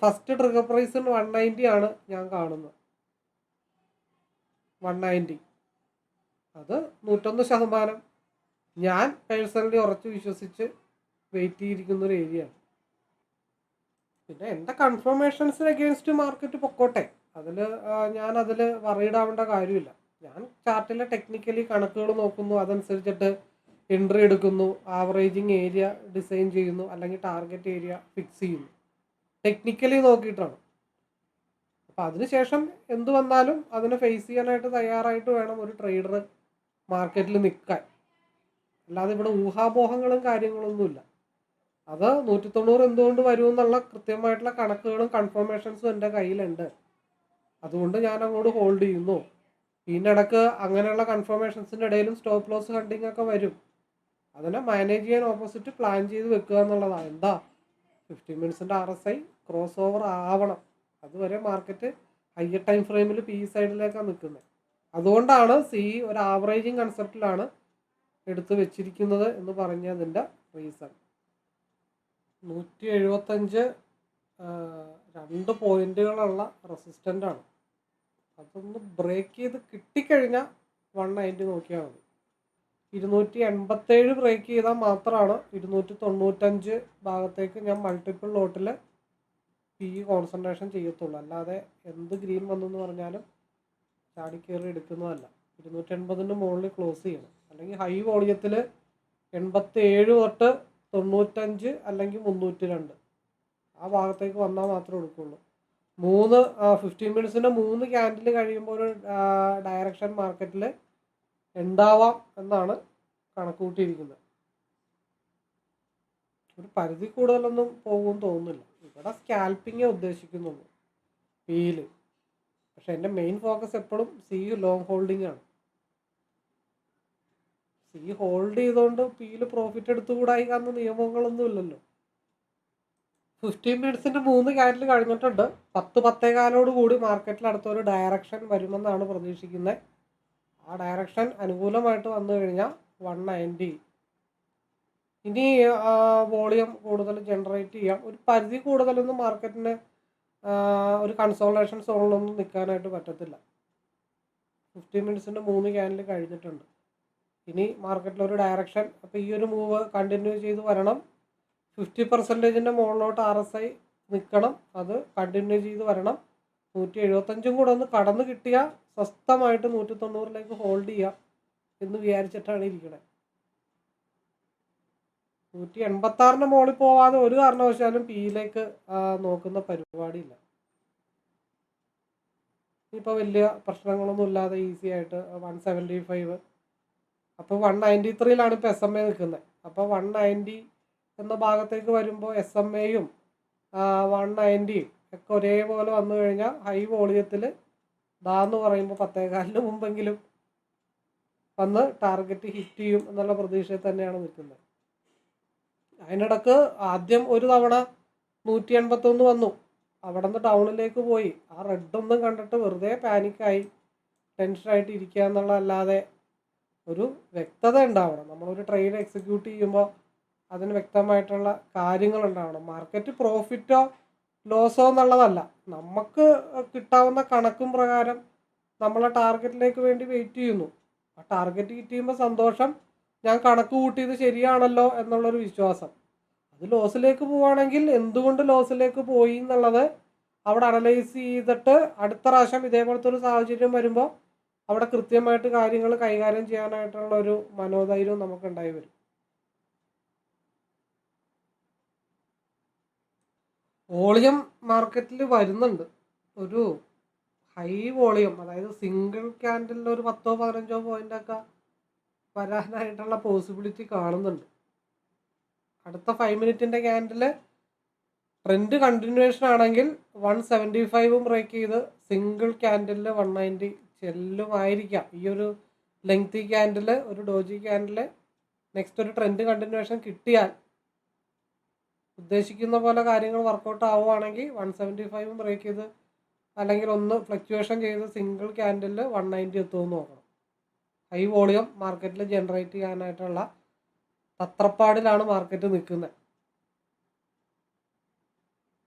ഫസ്റ്റ് ട്രിഗർ പ്രൈസ് 190 ആണ് ഞാൻ കാണുന്നത്. 190 അത് 101% ഞാൻ പേഴ്സണലി ഉറച്ചു വിശ്വസിച്ച് വെയിറ്റ് ചെയ്തിരിക്കുന്ന ഒരു ഏരിയയാണ്. പിന്നെ എൻ്റെ കൺഫർമേഷൻസിന് അഗെയിൻസ്റ്റ് മാർക്കറ്റ് പൊക്കോട്ടെ, ഞാൻ അതിൽ വറീഡ് ആവേണ്ട കാര്യമില്ല. ഞാൻ ചാർട്ടിലെ ടെക്നിക്കലി കണക്കുകൾ നോക്കുന്നു, അതനുസരിച്ചിട്ട് എൻട്രി എടുക്കുന്നു, ആവറേജിങ് ഏരിയ ഡിസൈൻ ചെയ്യുന്നു, അല്ലെങ്കിൽ ടാർഗറ്റ് ഏരിയ ഫിക്സ് ചെയ്യുന്നു, ടെക്നിക്കലി നോക്കിയിട്ടാണ്. അപ്പോൾ അതിനുശേഷം എന്ത് വന്നാലും അതിനെ ഫേസ് ചെയ്യാനായിട്ട് തയ്യാറായിട്ട് വേണം ഒരു ട്രേഡർ മാർക്കറ്റിൽ നിൽക്കാൻ. അല്ലാതെ ഇവിടെ ഊഹാപോഹങ്ങളും കാര്യങ്ങളൊന്നുമില്ല. അത് 190 എന്തുകൊണ്ട് വരുമെന്നുള്ള കൃത്യമായിട്ടുള്ള കണക്കുകളും കൺഫർമേഷൻസും എൻ്റെ കയ്യിലുണ്ട്. അതുകൊണ്ട് ഞാൻ അങ്ങോട്ട് ഹോൾഡ് ചെയ്യുന്നു. ഇതിനിടക്ക് അങ്ങനെയുള്ള കൺഫർമേഷൻസിൻ്റെ ഇടയിലും സ്റ്റോപ്പ് ലോസ് ഹണ്ടിങ് ഒക്കെ വരും. അതിനെ മാനേജ് ചെയ്യാൻ ഓപ്പോസിറ്റ് പ്ലാൻ ചെയ്ത് വെക്കുക എന്നുള്ളതാണ്. എന്താ 15 മിനിറ്റ്സിൻ്റെ RSI ക്രോസ് ഓവർ ആവണം. അതുവരെ മാർക്കറ്റ് ഹയർ ടൈം ഫ്രെയിമിൽ പി സൈഡിലേക്കാണ് നിൽക്കുന്നത്. അതുകൊണ്ടാണ് ഒരു ആവറേജിങ് കൺസെപ്റ്റിലാണ് എടുത്ത് വെച്ചിരിക്കുന്നത് എന്ന് പറഞ്ഞതിൻ്റെ റീസൺ. 175 2 പോയിന്റുകളുള്ള റെസിസ്റ്റൻ്റ് ആണ്. അതൊന്ന് ബ്രേക്ക് ചെയ്ത് കിട്ടിക്കഴിഞ്ഞാൽ 190 നോക്കിയാൽ മതി. 287 ബ്രേക്ക് ചെയ്താൽ മാത്രമാണ് 295 ഭാഗത്തേക്ക് ഞാൻ മൾട്ടിപ്പിൾ ലോട്ടിൽ പി കോൺസെൻട്രേഷൻ ചെയ്യത്തുള്ളൂ. അല്ലാതെ എന്ത് ഗ്രീൻ വന്നെന്ന് പറഞ്ഞാലും ചാടിക്കയറി എടുക്കുന്നതല്ല. 280 മുകളിൽ ക്ലോസ് ചെയ്യണം, അല്ലെങ്കിൽ ഹൈ വോളിയത്തിൽ 87 തൊട്ട് 95 അല്ലെങ്കിൽ 302 ആ ഭാഗത്തേക്ക് വന്നാൽ മാത്രമേ എടുക്കുള്ളൂ. 15 മിനിറ്റ്സിൻ്റെ 3 ക്യാൻഡിൽ കഴിയുമ്പോൾ ഒരു ഡയറക്ഷൻ മാർക്കറ്റിൽ ഉണ്ടാവാം എന്നാണ് കണക്കുകൂട്ടിയിരിക്കുന്നത്. ഒരു പരിധി കൂടുതലൊന്നും പോകുമെന്ന് തോന്നുന്നില്ല. ഇവിടെ സ്കാൽപ്പിങ്ങേ ഉദ്ദേശിക്കുന്നുള്ളൂ പിയിൽ. പക്ഷെ എൻ്റെ മെയിൻ ഫോക്കസ് എപ്പോഴും ലോങ് ഹോൾഡിംഗ് ആണ്. ഹോൾഡ് ചെയ്തുകൊണ്ട് പിയിൽ പ്രോഫിറ്റ് എടുത്തുകൂടായി കാരണം നിയമങ്ങളൊന്നും ഇല്ലല്ലോ. 15 മിനിറ്റ്സിൻ്റെ 3 ക്യാൻഡിൽ കഴിഞ്ഞിട്ടുണ്ട്. 10-10:15 കൂടി മാർക്കറ്റിൽ അടുത്തൊരു ഡയറക്ഷൻ വരുമെന്നാണ് പ്രതീക്ഷിക്കുന്നത്. ആ ഡയറക്ഷൻ അനുകൂലമായിട്ട് വന്നു കഴിഞ്ഞാൽ 190. ഇനി വോളിയം കൂടുതൽ ജനറേറ്റ് ചെയ്യാം. ഒരു പരിധി കൂടുതലൊന്നും മാർക്കറ്റിന് ഒരു കൺസോൾട്ടേഷൻ സോണിലൊന്നും നിൽക്കാനായിട്ട് പറ്റത്തില്ല. 15 മിനിറ്റ്സിൻ്റെ 3 ക്യാൻഡിൽ കഴിഞ്ഞിട്ടുണ്ട്. ഇനി മാർക്കറ്റിലൊരു ഡയറക്ഷൻ, അപ്പോൾ ഈ ഒരു മൂവ് കണ്ടിന്യൂ ചെയ്ത് വരണം. 50% മുകളിലോട്ട് RSI നിൽക്കണം, അത് കണ്ടിന്യൂ ചെയ്ത് വരണം. 175 കൂടെ ഒന്ന് കടന്നു കിട്ടിയാൽ സ്വസ്ഥമായിട്ട് 190 ഹോൾഡ് ചെയ്യാം എന്ന് വിചാരിച്ചിട്ടാണ് ഇരിക്കുന്നത്. 186 മുകളിൽ പോവാതെ ഒരു കാരണവശാലും പിയിലേക്ക് നോക്കുന്ന പരിപാടിയില്ല. ഇപ്പോൾ വലിയ പ്രശ്നങ്ങളൊന്നും ഇല്ലാതെ ഈസി ആയിട്ട് 175, അപ്പോൾ 193 ഇപ്പോൾ SMA നിൽക്കുന്നത്. അപ്പോൾ 190 എന്ന ഭാഗത്തേക്ക് വരുമ്പോൾ SMAയും 190 ഒക്കെ ഒരേപോലെ വന്നു കഴിഞ്ഞാൽ ഹൈ വോളിയത്തിൽ എന്ന് പറയുമ്പോൾ 10:15 മുമ്പെങ്കിലും വന്ന് ടാർഗറ്റ് ഹിറ്റ് ചെയ്യും എന്നുള്ള പ്രതീക്ഷയിൽ തന്നെയാണ് നിൽക്കുന്നത്. അതിനിടക്ക് ആദ്യം ഒരു തവണ 181 വന്നു, അവിടെ നിന്ന് ഡൗണിലേക്ക് പോയി. ആ റെഡൊന്നും കണ്ടിട്ട് വെറുതെ പാനിക്കായി ടെൻഷനായിട്ട് ഇരിക്കുക എന്നുള്ളതല്ലാതെ ഒരു വ്യക്തത ഉണ്ടാവണം. നമ്മളൊരു ട്രേഡ് എക്സിക്യൂട്ട് ചെയ്യുമ്പോൾ അതിന് വ്യക്തമായിട്ടുള്ള കാര്യങ്ങൾ ഉണ്ടാവണം. മാർക്കറ്റ് പ്രോഫിറ്റോ ലോസോ എന്നുള്ളതല്ല, നമുക്ക് കിട്ടാവുന്ന കണക്കും പ്രകാരം നമ്മളെ ടാർഗറ്റിലേക്ക് വേണ്ടി വെയിറ്റ് ചെയ്യുന്നു. ആ ടാർഗറ്റ് ഹിറ്റ് ചെയ്യുമ്പോൾ സന്തോഷം, ഞാൻ കണക്ക് കൂട്ടിയത് ശരിയാണല്ലോ എന്നുള്ളൊരു വിശ്വാസം. അത് ലോസിലേക്ക് പോവുകയാണെങ്കിൽ എന്തുകൊണ്ട് ലോസിലേക്ക് പോയി എന്നുള്ളത് അവിടെ അനലൈസ് ചെയ്തിട്ട് അടുത്ത പ്രാവശ്യം ഇതേപോലത്തെ ഒരു സാഹചര്യം വരുമ്പോൾ അവിടെ കൃത്യമായിട്ട് കാര്യങ്ങൾ കൈകാര്യം ചെയ്യാനായിട്ടുള്ള ഒരു മനോധൈര്യവും നമുക്ക് ഉണ്ടായി വരും. വോളിയം മാർക്കറ്റിൽ വരുന്നുണ്ട്, ഒരു ഹൈ വോളിയം, അതായത് സിംഗിൾ ക്യാൻഡിലിൽ ഒരു 10-15 പോയിൻ്റൊക്കെ വരാനായിട്ടുള്ള പോസിബിലിറ്റി കാണുന്നുണ്ട്. അടുത്ത 5 മിനിറ്റിൻ്റെ ക്യാൻഡിൽ ട്രെൻഡ് കണ്ടിന്യൂവേഷൻ ആണെങ്കിൽ 175 ബ്രേക്ക് ചെയ്ത് സിംഗിൾ ക്യാൻഡിലിൽ 190 ചെല്ലുമായിരിക്കാം. ഈ ഒരു ലെങ്തി ക്യാൻഡിൽ, ഒരു ഡോജി ക്യാൻഡിൽ, നെക്സ്റ്റ് ഒരു ട്രെൻഡ് കണ്ടിന്യൂവേഷൻ കിട്ടിയാൽ ഉദ്ദേശിക്കുന്ന പോലെ കാര്യങ്ങൾ വർക്കൗട്ട് ആവുകയാണെങ്കിൽ 175 ബ്രേക്ക് ചെയ്ത് അല്ലെങ്കിൽ ഒന്ന് ഫ്ലക്ച്വേഷൻ ചെയ്ത് സിംഗിൾ ക്യാൻഡിൽ 190 എത്തുമെന്ന് നോക്കണം. ഹൈ വോളിയം മാർക്കറ്റിൽ ജനറേറ്റ് ചെയ്യാനായിട്ടുള്ള തത്രപ്പാടിലാണ് മാർക്കറ്റ് നിൽക്കുന്നത്.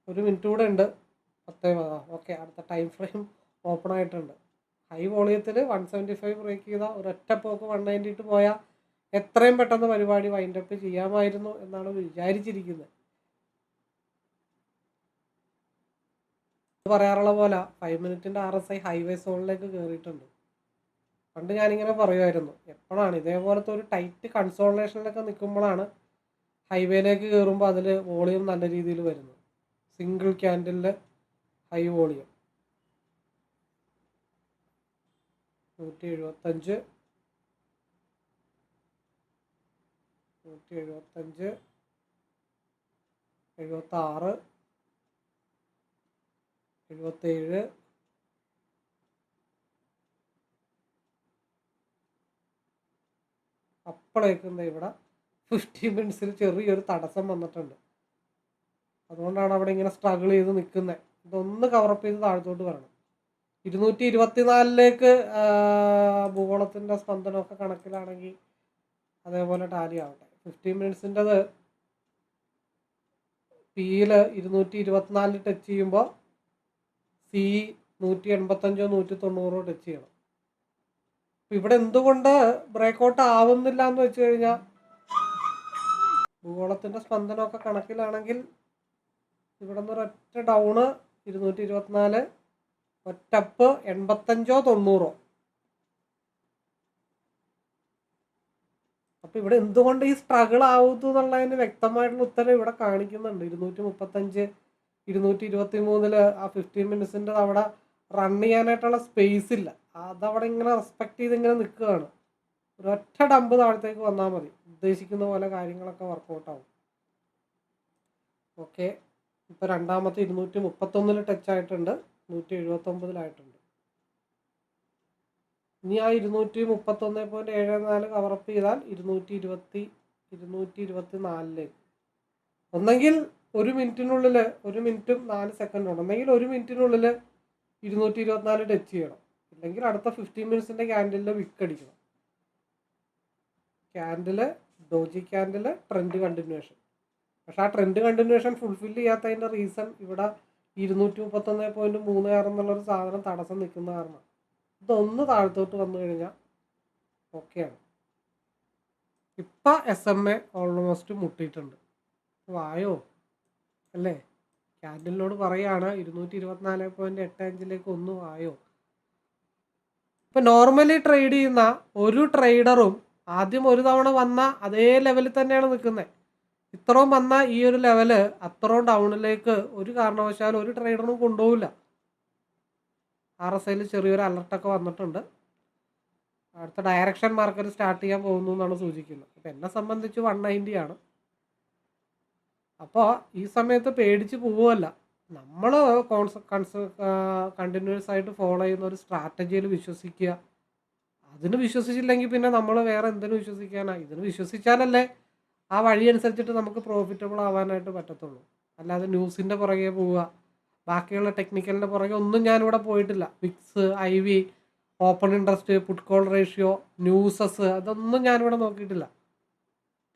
ഒരു മിനിറ്റ് കൂടെ ഉണ്ട്. 10 ഓക്കെ, അടുത്ത ടൈം ഫ്രെയിം ഓപ്പൺ ആയിട്ടുണ്ട്. ഹൈ വോളിയത്തിൽ 175 ബ്രേക്ക് ചെയ്ത ഒരൊറ്റ പോക്ക് 190 ഇട്ട് പോയാൽ എത്രയും പെട്ടെന്ന് പരിപാടി വൈൻഡപ്പ് ചെയ്യാമായിരുന്നു എന്നാണ് വിചാരിച്ചിരിക്കുന്നത്. പറയാറുള്ള പോലെ 5 മിനിറ്റിൻ്റെ RSI ഹൈവേ സോണിലേക്ക് കയറിയിട്ടുണ്ട്. പണ്ട് ഞാനിങ്ങനെ പറയുമായിരുന്നു, എപ്പോഴാണ് ഇതേപോലത്തെ ഒരു ടൈറ്റ് കൺസോളിഡേഷനിലൊക്കെ നിൽക്കുമ്പോഴാണ് ഹൈവേയിലേക്ക് കയറുമ്പോൾ അതിൽ വോളിയം നല്ല രീതിയിൽ വരുന്നത്. സിംഗിൾ ക്യാൻഡിലിൽ ഹൈ വോളിയം 175, 175, 76, 77, അപ്പോഴേക്കും ഇവിടെ 15 മിനിറ്റ്സിൽ ചെറിയൊരു തടസ്സം വന്നിട്ടുണ്ട്. അതുകൊണ്ടാണ് അവിടെ ഇങ്ങനെ സ്ട്രഗിൾ ചെയ്ത് നിൽക്കുന്നത്. ഇതൊന്ന് കവറപ്പ് ചെയ്ത് താഴത്തോട്ട് വരണം. 224 ഭൂഗോളത്തിൻ്റെ സ്പന്ദനമൊക്കെ കണക്കിലാണെങ്കിൽ അതേപോലെ ടാലി ആവട്ടെ. 15 മിനിറ്റ്സിൻ്റെത് പിയിൽ 224 ടച്ച് ചെയ്യുമ്പോൾ സി 185 190 ടച്ച് ചെയ്യണം. അപ്പം ഇവിടെ എന്തുകൊണ്ട് ബ്രേക്കൗട്ട് ആവുന്നില്ല എന്ന് വെച്ച് കഴിഞ്ഞാൽ ഭൂഗോളത്തിൻ്റെ സ്പന്ദനമൊക്കെ കണക്കിലാണെങ്കിൽ ഇവിടെ നിന്ന് ഒരൊറ്റ ഡൗണ് 224, ഒറ്റപ്പ് 85 90. അപ്പം ഇവിടെ എന്തുകൊണ്ട് ഈ സ്ട്രഗിൾ ആവുന്നു എന്നുള്ളതിന് വ്യക്തമായിട്ടുള്ള ഉത്തരം ഇവിടെ കാണിക്കുന്നുണ്ട്. 235, 223 ആ 15 മിനിറ്റ്സിൻ്റെ അവിടെ റൺ ചെയ്യാനായിട്ടുള്ള സ്പേസ് ഇല്ല. അതവിടെ ഇങ്ങനെ റെസ്പെക്ട് ചെയ്ത് ഇങ്ങനെ നിൽക്കുകയാണ്. ഒരൊറ്റ ഡമ്പ് താഴത്തേക്ക് വന്നാൽ മതി, ഉദ്ദേശിക്കുന്ന പോലെ കാര്യങ്ങളൊക്കെ വർക്കൗട്ട് ആവും. ഓക്കെ, ഇപ്പോൾ രണ്ടാമത്തെ 231 ടച്ച് ആയിട്ടുണ്ട്, 179 ഇനി ആ 231.74 കവറപ്പ് ചെയ്താൽ 224 ഒന്നെങ്കിൽ 1 മിനിറ്റിനുള്ളിൽ 1 മിനിറ്റും 4 സെക്കൻഡുണ്ട്. ഒന്നെങ്കിൽ 1 മിനിറ്റിനുള്ളിൽ 224 ടച്ച് ചെയ്യണം, ഇല്ലെങ്കിൽ അടുത്ത 15 മിനിറ്റ്സിൻ്റെ ക്യാൻഡിലിൽ വിക്ക് അടിക്കണം. Candle doji candle trend continuation. പക്ഷെ ആ ട്രെൻഡ് കണ്ടിന്യൂവേഷൻ ഫുൾഫിൽ ചെയ്യാത്തതിൻ്റെ റീസൺ ഇവിടെ 231.36 എന്നുള്ളൊരു സാധനം തടസ്സം നിൽക്കുന്ന കാരണം. ഇതൊന്ന് താഴത്തോട്ട് വന്നു കഴിഞ്ഞാൽ ഓക്കെയാണ്. ഇപ്പം SMA ഓൾമോസ്റ്റ് മുട്ടിയിട്ടുണ്ട്. വായോ അല്ലേ? ക്യാൻഡിലിനോട് പറയുകയാണ് 224.85 ഒന്ന് വായോ. ഇപ്പം നോർമലി ട്രേഡ് ചെയ്യുന്ന ഒരു ട്രേഡറും ആദ്യം ഒരു തവണ വന്ന അതേ ലെവലിൽ തന്നെയാണ് നിൽക്കുന്നത്. ഇത്രയും വന്ന ഈ ഒരു ലെവല് അത്രയും ഡൗണിലേക്ക് ഒരു കാരണവശാലും ഒരു ട്രേഡറും കൊണ്ടുപോകില്ല. RSIയിൽ ചെറിയൊരു അലർട്ടൊക്കെ വന്നിട്ടുണ്ട്. അടുത്ത ഡയറക്ഷൻ മാർക്കറ്റ് സ്റ്റാർട്ട് ചെയ്യാൻ പോകുന്നു എന്നാണ് സൂചിക്കുന്നത്. അപ്പം എന്നെ സംബന്ധിച്ച് 190 ആണ്. അപ്പോൾ ഈ സമയത്ത് പേടിച്ച് പോവുമല്ല, നമ്മൾ കണ്ടിന്യൂസ് ആയിട്ട് ഫോളോ ചെയ്യുന്ന ഒരു സ്ട്രാറ്റജിയിൽ വിശ്വസിക്കുക. അതിന് വിശ്വസിച്ചില്ലെങ്കിൽ പിന്നെ നമ്മൾ വേറെ എന്തിനു വിശ്വസിക്കാനാണ്? ഇതിന് വിശ്വസിച്ചാലല്ലേ ആ വഴി അനുസരിച്ചിട്ട് നമുക്ക് പ്രോഫിറ്റബിൾ ആവാനായിട്ട് പറ്റത്തുള്ളൂ. അല്ലാതെ ന്യൂസിൻ്റെ പുറകെ പോവുക, ബാക്കിയുള്ള ടെക്നിക്കലിൻ്റെ പുറകെ ഒന്നും ഞാനിവിടെ പോയിട്ടില്ല. VIX, IV, open interest, put call ratio, newses, അതൊന്നും ഞാനിവിടെ നോക്കിയിട്ടില്ല.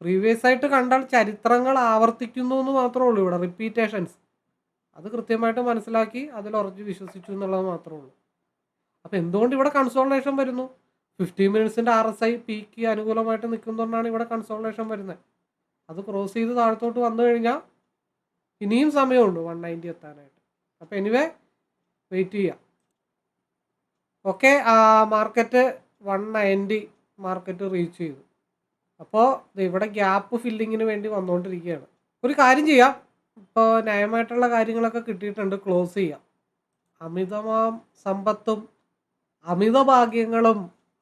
പ്രീവിയസ് ആയിട്ട് കണ്ടാൽ ചരിത്രങ്ങൾ ആവർത്തിക്കുന്നു എന്ന് മാത്രമേ ഉള്ളൂ. ഇവിടെ റിപ്പീറ്റേഷൻസ് അത് കൃത്യമായിട്ട് മനസ്സിലാക്കി അതിൽ ഉറച്ച് വിശ്വസിച്ചു എന്നുള്ളത് മാത്രമേ ഉള്ളൂ. അപ്പോൾ എന്തുകൊണ്ട് ഇവിടെ കൺസോളിഡേഷൻ വരുന്നു? 15 മിനിറ്റ്സിൻ്റെ RSI പീക്ക് അനുകൂലമായിട്ട് നിൽക്കുന്നതുകൊണ്ടാണ് ഇവിടെ കൺസോളിഡേഷൻ വരുന്നത്. അത് ക്രോസ് ചെയ്ത് താഴത്തോട്ട് വന്നു കഴിഞ്ഞാൽ ഇനിയും സമയമുണ്ട് 190 എത്താനായിട്ട്. അപ്പോൾ എനിവേ വെയിറ്റ് ചെയ്യാം. ഓക്കെ, മാർക്കറ്റ് 190 മാർക്കറ്റ് റീച്ച് ചെയ്തു. അപ്പോൾ ഇവിടെ ഗ്യാപ്പ് ഫില്ലിങ്ങിന് വേണ്ടി വന്നുകൊണ്ടിരിക്കുകയാണ്. ഒരു കാര്യം ചെയ്യാം, ഇപ്പോൾ ന്യായമായിട്ടുള്ള കാര്യങ്ങളൊക്കെ കിട്ടിയിട്ടുണ്ട്, ക്ലോസ് ചെയ്യാം. അമിതമാം സമ്പത്തും അമിത ഭാഗ്യങ്ങളും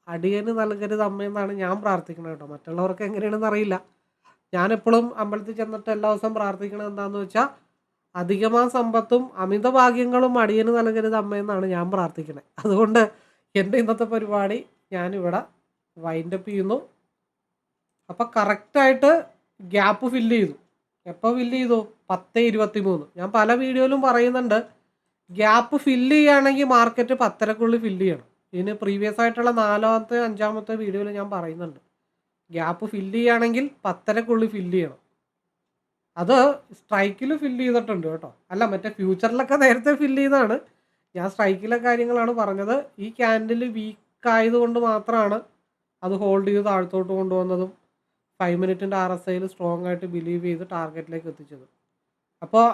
അടിയന് നൽകരുത് അമ്മയെന്നാണ് ഞാൻ പ്രാർത്ഥിക്കുന്നത് കേട്ടോ. മറ്റുള്ളവർക്ക് എങ്ങനെയാണെന്ന് അറിയില്ല. ഞാനെപ്പോഴും അമ്പലത്തിൽ ചെന്നിട്ട് എല്ലാ ദിവസവും പ്രാർത്ഥിക്കണത് എന്താണെന്ന് വെച്ചാൽ അധികമാം സമ്പത്തും അമിത ഭാഗ്യങ്ങളും അടിയന് നൽകരുത് അമ്മയെന്നാണ് ഞാൻ പ്രാർത്ഥിക്കുന്നത്. അതുകൊണ്ട് എൻ്റെ ഇന്നത്തെ പരിപാടി ഞാനിവിടെ വൈൻഡപ്പ് ചെയ്യുന്നു. അപ്പോൾ കറക്റ്റായിട്ട് ഗ്യാപ്പ് ഫില്ല് ചെയ്തു. എപ്പോൾ ഫില്ല് ചെയ്തു? 10:23. ഞാൻ പല വീഡിയോയിലും പറയുന്നുണ്ട്, ഗ്യാപ്പ് ഫില്ല് ചെയ്യുകയാണെങ്കിൽ മാർക്കറ്റ് 10:30ക്കുള്ളിൽ ഫില്ല് ചെയ്യണം. ഇതിന് പ്രീവിയസ് ആയിട്ടുള്ള 4-മത്തെ 5-മത്തെ വീഡിയോയിൽ ഞാൻ പറയുന്നുണ്ട്, ഗ്യാപ്പ് ഫില്ല് ചെയ്യുകയാണെങ്കിൽ 10:30ക്കുള്ളിൽ ഫില്ല് ചെയ്യണം. അത് സ്ട്രൈക്കിൽ ഫില്ല് ചെയ്തിട്ടുണ്ട് കേട്ടോ. അല്ല, മറ്റേ ഫ്യൂച്ചറിലൊക്കെ നേരത്തെ ഫില്ല് ചെയ്തതാണ്. ഞാൻ സ്ട്രൈക്കിലെ കാര്യങ്ങളാണ് പറഞ്ഞത്. ഈ ക്യാൻഡിൽ വീക്ക് ആയതുകൊണ്ട് മാത്രമാണ് അത് ഹോൾഡ് ചെയ്ത് താഴത്തോട്ട് കൊണ്ടുവന്നതും 5 മിനിറ്റിൻ്റെ RSIയിൽ സ്ട്രോങ് ആയിട്ട് ബിലീവ് ചെയ്ത് ടാർഗറ്റിലേക്ക് എത്തിച്ചത്. അപ്പോൾ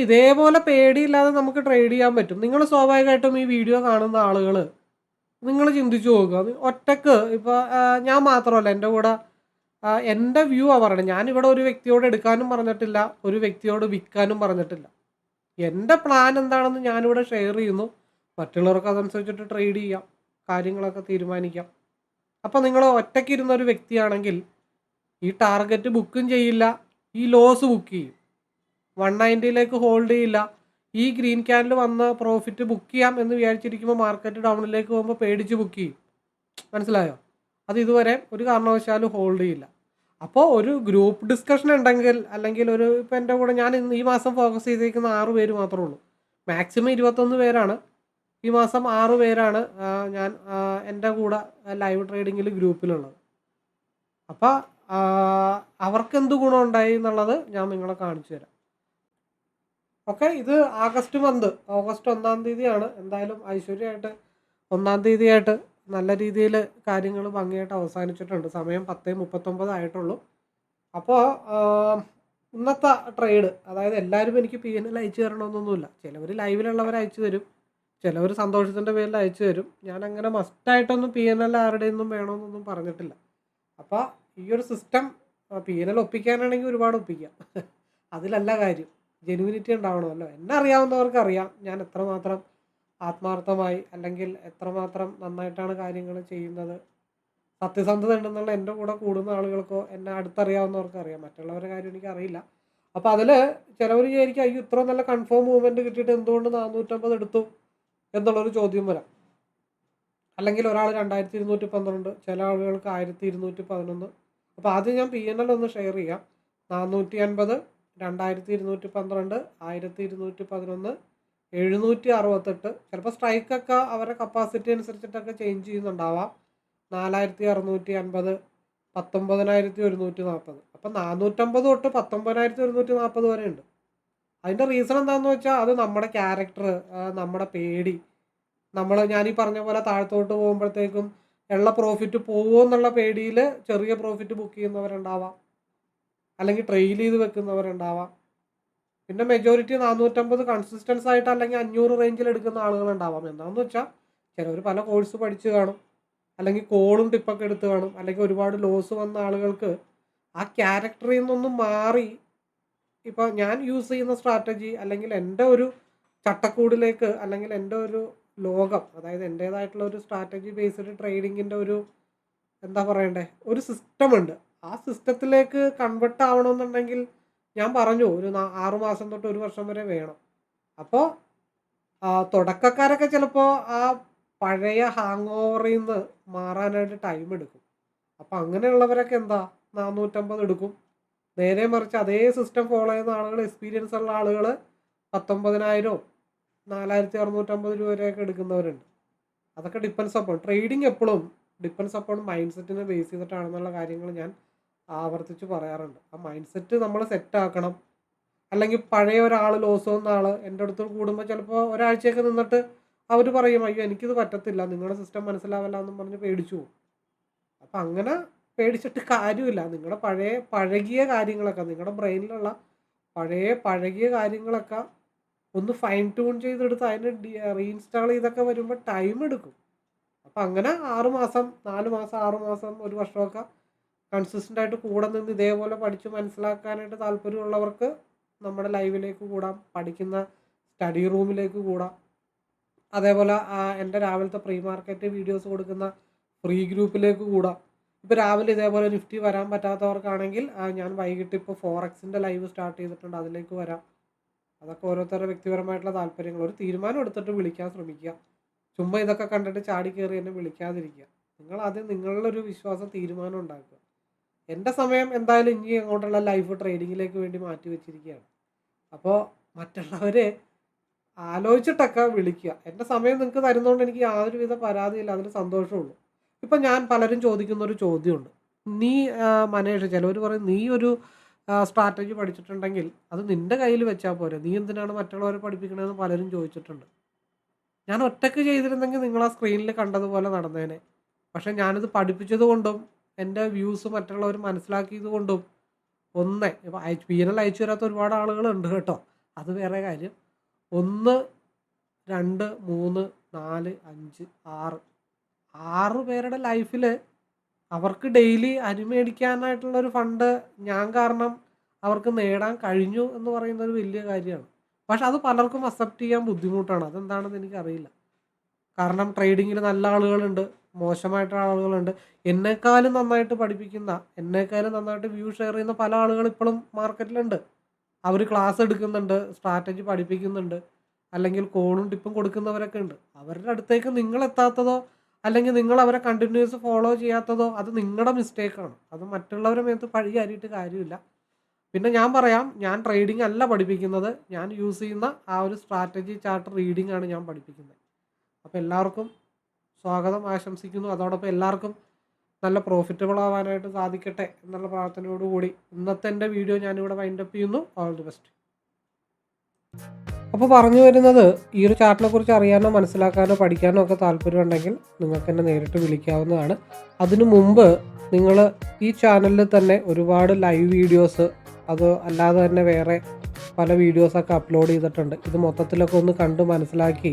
ഇതേപോലെ പേടിയില്ലാതെ നമുക്ക് ട്രേഡ് ചെയ്യാൻ പറ്റും. നിങ്ങൾ സ്വാഭാവികമായിട്ടും ഈ വീഡിയോ കാണുന്ന ആളുകൾ നിങ്ങൾ ചിന്തിച്ചു നോക്കുക. ഒറ്റക്ക് ഇപ്പോൾ ഞാൻ മാത്രമല്ല, എൻ്റെ കൂടെ എൻ്റെ വ്യൂ ആണ് പറയണത്. ഞാനിവിടെ ഒരു വ്യക്തിയോട് എടുക്കാനും പറഞ്ഞിട്ടില്ല, ഒരു വ്യക്തിയോട് വിൽക്കാനും പറഞ്ഞിട്ടില്ല. എൻ്റെ പ്ലാൻ എന്താണെന്ന് ഞാനിവിടെ ഷെയർ ചെയ്യുന്നു. മറ്റുള്ളവർക്ക് അതനുസരിച്ചിട്ട് ട്രേഡ് ചെയ്യാം, കാര്യങ്ങളൊക്കെ തീരുമാനിക്കാം. അപ്പോൾ നിങ്ങൾ ഒറ്റയ്ക്കിരുന്ന ഒരു വ്യക്തിയാണെങ്കിൽ ഈ ടാർഗറ്റ് ബുക്കും ചെയ്യില്ല, ഈ ലോസ് ബുക്ക് ചെയ്യും, 190ലേക്ക് ഹോൾഡ് ചെയ്യില്ല. ഈ ഗ്രീൻ ക്യാൻഡിൽ വന്ന പ്രോഫിറ്റ് ബുക്ക് ചെയ്യാം എന്ന് വിചാരിച്ചിരിക്കുമ്പോൾ മാർക്കറ്റ് ഡൗണിലേക്ക് പോകുമ്പോൾ പേടിച്ച് ബുക്ക് ചെയ്യും. മനസ്സിലായോ? അത് ഇതുവരെ ഒരു കാരണവശാലും ഹോൾഡ് ചെയ്യില്ല. അപ്പോൾ ഒരു ഗ്രൂപ്പ് ഡിസ്കഷൻ ഉണ്ടെങ്കിൽ, അല്ലെങ്കിൽ ഇപ്പോൾ എൻ്റെ കൂടെ ഞാൻ ഈ മാസം ഫോക്കസ് ചെയ്തിരിക്കുന്ന 6 പേര് മാത്രമേ ഉള്ളൂ. മാക്സിമം 21 പേരാണ്. ഈ മാസം 6 പേരാണ് ഞാൻ എൻ്റെ കൂടെ ലൈവ് ട്രേഡിങ്ങിൽ ഗ്രൂപ്പിലുള്ളത്. അപ്പോൾ അവർക്ക് എന്ത് ഗുണമുണ്ടായി എന്നുള്ളത് ഞാൻ നിങ്ങളെ കാണിച്ചു തരാം. ഓക്കെ, ഇത് ഓഗസ്റ്റ് 1-ാം തീയതിയാണ്. എന്തായാലും ഐശ്വര്യമായിട്ട് 1-ാം തീയതിയായിട്ട് നല്ല രീതിയിൽ കാര്യങ്ങൾ ഭംഗിയായിട്ട് അവസാനിച്ചിട്ടുണ്ട്. സമയം 10:39 ആയിട്ടുള്ളൂ. അപ്പോൾ ഇന്നത്തെ ട്രേഡ്, അതായത് എല്ലാവരും എനിക്ക് PNL അയച്ചു തരണമെന്നൊന്നുമില്ല. ചിലവർ ലൈവിലുള്ളവർ അയച്ചു തരും, ചിലവർ സന്തോഷത്തിൻ്റെ പേരിൽ അയച്ചു തരും. ഞാൻ അങ്ങനെ മസ്റ്റായിട്ടൊന്നും PNL ആരുടെയൊന്നും വേണമെന്നൊന്നും പറഞ്ഞിട്ടില്ല. അപ്പോൾ ഈ ഒരു സിസ്റ്റം PNL ഒപ്പിക്കാനാണെങ്കിൽ ഒരുപാട് ഒപ്പിക്കാം, അതിലല്ല കാര്യം. ജെനുവിനിറ്റി ഉണ്ടാവണമല്ലോ. എന്നെ അറിയാവുന്നവർക്ക് അറിയാം ഞാൻ എത്രമാത്രം ആത്മാർത്ഥമായി, അല്ലെങ്കിൽ എത്രമാത്രം നന്നായിട്ടാണ് കാര്യങ്ങൾ ചെയ്യുന്നത്. സത്യസന്ധത ഉണ്ടെന്നുള്ള എൻ്റെ കൂടെ കൂടുന്ന ആളുകൾക്കോ എന്നെ അടുത്തറിയാവുന്നവർക്ക് അറിയാം. മറ്റുള്ളവരുടെ കാര്യം എനിക്കറിയില്ല. അപ്പോൾ അതിൽ ചിലവർ വിചാരിക്കും, അയ്യോ ഇത്ര നല്ല കൺഫേം മൂവ്മെൻറ്റ് കിട്ടിയിട്ട് എന്തുകൊണ്ട് 450 എടുത്തു എന്നുള്ളൊരു ചോദ്യം വരാം. അല്ലെങ്കിൽ ഒരാൾ 2212, ചില ആളുകൾക്ക് 1211. അപ്പോൾ ആദ്യം ഞാൻ PNL ഒന്ന് ഷെയർ ചെയ്യാം. 450, 2212, 1211, 768. ചിലപ്പോൾ സ്ട്രൈക്കൊക്കെ അവരുടെ കപ്പാസിറ്റി അനുസരിച്ചിട്ടൊക്കെ ചേഞ്ച് ചെയ്യുന്നുണ്ടാവാം. 4650, 19140. അപ്പം 450 തൊട്ട് 19140 വരെ ഉണ്ട്. അതിൻ്റെ റീസൺ എന്താണെന്ന് വെച്ചാൽ അത് നമ്മുടെ ക്യാരക്ടർ, നമ്മുടെ പേടി, ഞാനീ പറഞ്ഞ പോലെ താഴത്തോട്ട് പോകുമ്പോഴത്തേക്കും ഉള്ള പ്രോഫിറ്റ് പോകുമോ എന്നുള്ള പേടിയിൽ ചെറിയ പ്രോഫിറ്റ് ബുക്ക് ചെയ്യുന്നവരുണ്ടാവാം, അല്ലെങ്കിൽ ട്രെയിൽ ചെയ്ത് വെക്കുന്നവരുണ്ടാവാം. പിന്നെ മെജോറിറ്റി 450 കൺസിസ്റ്റൻസ് ആയിട്ട് അല്ലെങ്കിൽ 500 റേഞ്ചിൽ എടുക്കുന്ന ആളുകളുണ്ടാവാം. എന്താണെന്ന് വെച്ചാൽ ചിലവർ പല കോഴ്സ് പഠിച്ച് കാണും, അല്ലെങ്കിൽ കോളും ടിപ്പൊക്കെ എടുത്ത് കാണും, അല്ലെങ്കിൽ ഒരുപാട് ലോസ് വന്ന ആളുകൾക്ക് ആ ക്യാരക്ടറിൽ നിന്നൊന്നും മാറി ഇപ്പോൾ ഞാൻ യൂസ് ചെയ്യുന്ന സ്ട്രാറ്റജി, അല്ലെങ്കിൽ എൻ്റെ ഒരു ചട്ടക്കൂടിലേക്ക്, അല്ലെങ്കിൽ എൻ്റെ ഒരു ലോകം, അതായത് എൻ്റേതായിട്ടുള്ള ഒരു സ്ട്രാറ്റജി ബേസ്ഡ് ട്രേഡിങ്ങിൻ്റെ ഒരു എന്താ പറയണ്ടേ, ഒരു സിസ്റ്റം ഉണ്ട്. ആ സിസ്റ്റത്തിലേക്ക് കൺവെർട്ട് ആവണമെന്നുണ്ടെങ്കിൽ ഞാൻ പറഞ്ഞു ഒരു 6 മാസം തൊട്ട് 1 വർഷം വരെ വേണം. അപ്പോൾ തുടക്കക്കാരൊക്കെ ചിലപ്പോൾ ആ പഴയ ഹാങ് ഓവറിൽ നിന്ന് മാറാനായിട്ട് ടൈം എടുക്കും. അപ്പോൾ അങ്ങനെയുള്ളവരൊക്കെ എന്താ 450 എടുക്കും. നേരെ മറിച്ച് അതേ സിസ്റ്റം ഫോളോ ചെയ്യുന്ന ആളുകൾ, എക്സ്പീരിയൻസ് ഉള്ള ആളുകൾ 19,000, 4,650 രൂപ വരെയൊക്കെ എടുക്കുന്നവരുണ്ട്. അതൊക്കെ ഡിപ്പെൻസ് അപ്പോൺ ട്രേഡിങ്, എപ്പോഴും ഡിപ്പെൻസ് അപ്പോൺ മൈൻഡ് സെറ്റിനെ ബേസ് ചെയ്തിട്ടാണെന്നുള്ള കാര്യങ്ങൾ ഞാൻ ആവർത്തിച്ച് പറയാറുണ്ട്. ആ മൈൻഡ് സെറ്റ് നമ്മൾ സെറ്റാക്കണം. അല്ലെങ്കിൽ പഴയ ഒരാൾ, ലോസ് വന്ന ആൾ എൻ്റെ അടുത്ത് കൂടുമ്പോൾ ചിലപ്പോൾ ഒരാഴ്ചയൊക്കെ നിന്നിട്ട് അവർ പറയും, അയ്യോ എനിക്കിത് പറ്റത്തില്ല, നിങ്ങളുടെ സിസ്റ്റം മനസ്സിലാവില്ല എന്നും പറഞ്ഞ് പേടിച്ചു പോകും. അപ്പം അങ്ങനെ പേടിച്ചിട്ട് കാര്യമില്ല. നിങ്ങളുടെ പഴകിയ കാര്യങ്ങളൊക്കെ, നിങ്ങളുടെ ബ്രെയിനിലുള്ള പഴകിയ കാര്യങ്ങളൊക്കെ ഒന്ന് ഫൈൻ ട്യൂൺ ചെയ്തെടുത്ത് അതിനെ റീഇൻസ്റ്റാൾ ചെയ്തൊക്കെ വരുമ്പോൾ ടൈം എടുക്കും. അപ്പം അങ്ങനെ 6 മാസം, 4 മാസം, 6 മാസം, 1 വർഷമൊക്കെ കൺസിസ്റ്റൻ്റ് ആയിട്ട് കൂടെ നിന്ന് ഇതേപോലെ പഠിച്ച് മനസ്സിലാക്കാനായിട്ട് താല്പര്യമുള്ളവർക്ക് നമ്മുടെ ലൈവിലേക്ക് കൂടാം, പഠിക്കുന്ന സ്റ്റഡി റൂമിലേക്ക് കൂടാം. അതേപോലെ എൻ്റെ രാവിലത്തെ പ്രീ മാർക്കറ്റ് വീഡിയോസ് കൊടുക്കുന്ന ഫ്രീ ഗ്രൂപ്പിലേക്ക് കൂടാം. ഇപ്പോൾ രാവിലെ ഇതേപോലെ നിഫ്റ്റി വരാൻ പറ്റാത്തവർക്കാണെങ്കിൽ ഞാൻ വൈകിട്ട് ഇപ്പോൾ ഫോറക്സിൻ്റെ ലൈവ് സ്റ്റാർട്ട് ചെയ്തിട്ടുണ്ട്, അതിലേക്ക് വരാം. അതൊക്കെ ഓരോരുത്തരുടെ വ്യക്തിപരമായിട്ടുള്ള താല്പര്യങ്ങൾ. ഒരു തീരുമാനം എടുത്തിട്ട് വിളിക്കാൻ ശ്രമിക്കുക, ചുമ്മാ ഇതൊക്കെ കണ്ടിട്ട് ചാടി കയറി എന്നെ വിളിക്കാതിരിക്കുക. നിങ്ങൾ ആദ്യം നിങ്ങളുടെ ഒരു വിശ്വാസം തീരുമാനം ഉണ്ടാക്കുക. എൻ്റെ സമയം എന്തായാലും ഇനി അങ്ങോട്ടുള്ള ലൈഫ് ട്രേഡിങ്ങിലേക്ക് വേണ്ടി മാറ്റി വെച്ചിരിക്കുകയാണ്. അപ്പോൾ മറ്റുള്ളവർ ആലോചിച്ചിട്ടൊക്കെ വിളിക്കുക. എൻ്റെ സമയം നിങ്ങൾക്ക് തരുന്നതുകൊണ്ട് എനിക്ക് യാതൊരുവിധ പരാതിയില്ല, അതിന് സന്തോഷമുള്ളൂ. ഇപ്പം ഞാൻ പലരും ചോദിക്കുന്നൊരു ചോദ്യമുണ്ട്. നീ മനേഷ്, ചിലവർ പറയും നീ ഒരു സ്ട്രാറ്റജി പഠിച്ചിട്ടുണ്ടെങ്കിൽ അത് നിൻ്റെ കയ്യിൽ വെച്ചാൽ പോരെ, നീ എന്തിനാണ് മറ്റുള്ളവരെ പഠിപ്പിക്കണമെന്ന് പലരും ചോദിച്ചിട്ടുണ്ട്. ഞാൻ ഒറ്റയ്ക്ക് ചെയ്തിരുന്നെങ്കിൽ നിങ്ങൾ ആ സ്ക്രീനിൽ കണ്ടതുപോലെ നടന്നേനെ. പക്ഷേ ഞാനിത് പഠിപ്പിച്ചത് കൊണ്ടും എൻ്റെ വ്യൂസ് മറ്റുള്ളവർ മനസ്സിലാക്കിയത് കൊണ്ടും ഇപ്പോൾ PNL അയച്ചു തരാത്ത ഒരുപാട് ആളുകളുണ്ട് കേട്ടോ, അത് വേറെ കാര്യം. 1, 2, 3, 4, 5, 6 പേരുടെ ലൈഫിൽ അവർക്ക് ഡെയിലി അരി മേടിക്കാനായിട്ടുള്ളൊരു ഫണ്ട് ഞാൻ കാരണം അവർക്ക് നേടാൻ കഴിഞ്ഞു എന്ന് പറയുന്നൊരു വലിയ കാര്യമാണ്. പക്ഷെ അത് പലർക്കും അക്സെപ്റ്റ് ചെയ്യാൻ ബുദ്ധിമുട്ടാണ്. അതെന്താണെന്ന് എനിക്കറിയില്ല. കാരണം ട്രേഡിങ്ങിൽ നല്ല ആളുകളുണ്ട്, മോശമായിട്ടുള്ള ആളുകളുണ്ട്. എന്നെക്കാളും നന്നായിട്ട് പഠിപ്പിക്കുന്ന, എന്നെക്കാളും നന്നായിട്ട് വ്യൂ ഷെയർ ചെയ്യുന്ന പല ആളുകൾ ഇപ്പോഴും മാർക്കറ്റിലുണ്ട്. അവർ ക്ലാസ് എടുക്കുന്നുണ്ട്, സ്ട്രാറ്റജി പഠിപ്പിക്കുന്നുണ്ട്, അല്ലെങ്കിൽ കോണും ടിപ്പും കൊടുക്കുന്നവരൊക്കെ ഉണ്ട്. അവരുടെ അടുത്തേക്ക് നിങ്ങൾ എത്താത്തതോ അല്ലെങ്കിൽ നിങ്ങൾ അവരെ കണ്ടിന്യൂസ് ഫോളോ ചെയ്യാത്തതോ അത് നിങ്ങളുടെ മിസ്റ്റേക്കാണ്. അത് മറ്റുള്ളവരുടെ മേത്ത് പഴി ആരിയിട്ട് കാര്യമില്ല. പിന്നെ ഞാൻ പറയാം, ഞാൻ ട്രേഡിംഗ് അല്ല പഠിപ്പിക്കുന്നത്, ഞാൻ യൂസ് ചെയ്യുന്ന ആ ഒരു സ്ട്രാറ്റജി ചാർട്ട് റീഡിംഗ് ആണ് ഞാൻ പഠിപ്പിക്കുന്നത്. അപ്പോൾ എല്ലാവർക്കും സ്വാഗതം ആശംസിക്കുന്നു. അതോടൊപ്പം എല്ലാവർക്കും നല്ല പ്രോഫിറ്റബിൾ ആവാനായിട്ട് സാധിക്കട്ടെ എന്നുള്ള പ്രാർത്ഥനയോടുകൂടി ഇന്നത്തെ എൻ്റെ വീഡിയോ ഞാനിവിടെ വൈൻഡപ്പ് ചെയ്യുന്നു. All the best. അപ്പോൾ പറഞ്ഞു വരുന്നത്, ഈ ഒരു ചാർട്ടിനെ കുറിച്ച് അറിയാനോ മനസ്സിലാക്കാനോ പഠിക്കാനോ ഒക്കെ താല്പര്യമുണ്ടെങ്കിൽ നിങ്ങൾക്ക് എന്നെ നേരിട്ട് വിളിക്കാവുന്നതാണ്. അതിനു മുമ്പ് നിങ്ങൾ ഈ ചാനലിൽ തന്നെ ഒരുപാട് ലൈവ് വീഡിയോസ്, അത് അല്ലാതെ തന്നെ വേറെ പല വീഡിയോസൊക്കെ അപ്ലോഡ് ചെയ്തിട്ടുണ്ട്. ഇത് മൊത്തത്തിലൊക്കെ ഒന്ന് കണ്ട് മനസ്സിലാക്കി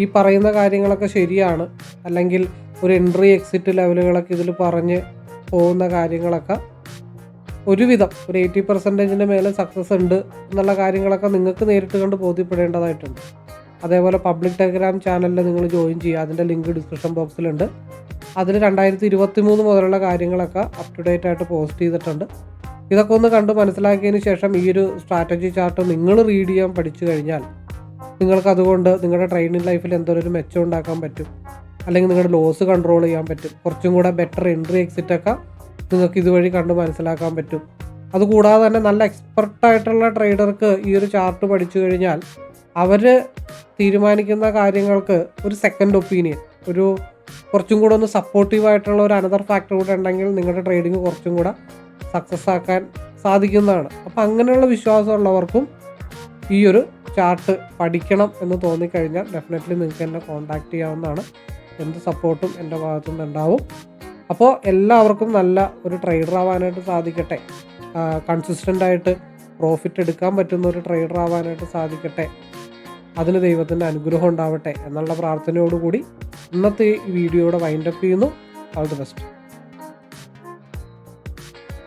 ഈ പറയുന്ന കാര്യങ്ങളൊക്കെ ശരിയാണ്, അല്ലെങ്കിൽ ഒരു എൻട്രി എക്സിറ്റ് ലെവലുകളൊക്കെ ഇതിൽ പറഞ്ഞ് പോകുന്ന കാര്യങ്ങളൊക്കെ ഒരുവിധം ഒരു 80% മേലെ സക്സസ് ഉണ്ട് എന്നുള്ള കാര്യങ്ങളൊക്കെ നിങ്ങൾക്ക് നേരിട്ട് കണ്ട് ബോധ്യപ്പെടേണ്ടതായിട്ടുണ്ട്. അതേപോലെ പബ്ലിക് ടെലഗ്രാം ചാനലിൽ നിങ്ങൾ ജോയിൻ ചെയ്യുക, അതിൻ്റെ ലിങ്ക് ഡിസ്ക്രിപ്ഷൻ ബോക്സിലുണ്ട്. അതിൽ 2023 മുതലുള്ള കാര്യങ്ങളൊക്കെ അപ് ടു ഡേറ്റ് ആയിട്ട് പോസ്റ്റ് ചെയ്തിട്ടുണ്ട്. ഇതൊക്കെ ഒന്ന് കണ്ട് മനസ്സിലാക്കിയതിന് ശേഷം ഈ ഒരു സ്ട്രാറ്റജി ചാർട്ട് നിങ്ങൾ റീഡ് ചെയ്യാൻ പഠിച്ചു കഴിഞ്ഞാൽ നിങ്ങൾക്ക് അതുകൊണ്ട് നിങ്ങളുടെ ട്രേഡിംഗ് ലൈഫിൽ എന്തൊരു മെച്ചം ഉണ്ടാക്കാൻ പറ്റും, അല്ലെങ്കിൽ നിങ്ങളുടെ ലോസ് കൺട്രോൾ ചെയ്യാൻ പറ്റും. കുറച്ചും കൂടെ ബെറ്റർ എൻട്രി എക്സിറ്റൊക്കെ നിങ്ങൾക്ക് ഇതുവഴി കണ്ട് മനസ്സിലാക്കാൻ പറ്റും. അതുകൂടാതെ തന്നെ നല്ല എക്സ്പെർട്ടായിട്ടുള്ള ട്രേഡർക്ക് ഈ ഒരു ചാർട്ട് പഠിച്ചു കഴിഞ്ഞാൽ അവർ തീരുമാനിക്കുന്ന കാര്യങ്ങൾക്ക് ഒരു സെക്കൻഡ് ഒപ്പീനിയൻ, ഒരു കുറച്ചും കൂടെ ഒന്ന് സപ്പോർട്ടീവായിട്ടുള്ള ഒരു അനദർ ഫാക്ടർ കൂടെ ഉണ്ടെങ്കിൽ നിങ്ങളുടെ ട്രേഡിങ് കുറച്ചും കൂടെ സക്സസ് ആക്കാൻ സാധിക്കുന്നതാണ്. അപ്പോൾ അങ്ങനെയുള്ള വിശ്വാസമുള്ളവർക്കും ഈ ഒരു ചാർട്ട് പഠിക്കണം എന്ന് തോന്നിക്കഴിഞ്ഞാൽ ഡെഫിനറ്റ്ലി നിങ്ങൾക്ക് എന്നെ കോൺടാക്റ്റ് ചെയ്യാവുന്നതാണ്. എന്ത് സപ്പോർട്ടും എൻ്റെ ഭാഗത്തുനിന്ന് ഉണ്ടാവും. അപ്പോൾ എല്ലാവർക്കും നല്ല ഒരു ട്രേഡർ ആവാനായിട്ട് സാധിക്കട്ടെ, കൺസിസ്റ്റൻ്റായിട്ട് പ്രോഫിറ്റ് എടുക്കാൻ പറ്റുന്ന ഒരു ട്രേഡർ ആവാനായിട്ട് സാധിക്കട്ടെ, അതിന് ദൈവത്തിൻ്റെ അനുഗ്രഹം ഉണ്ടാവട്ടെ എന്നുള്ള പ്രാർത്ഥനയോടുകൂടി ഇന്നത്തെ ഈ വീഡിയോയുടെ വൈൻഡപ്പ് ചെയ്യുന്നു. All the best.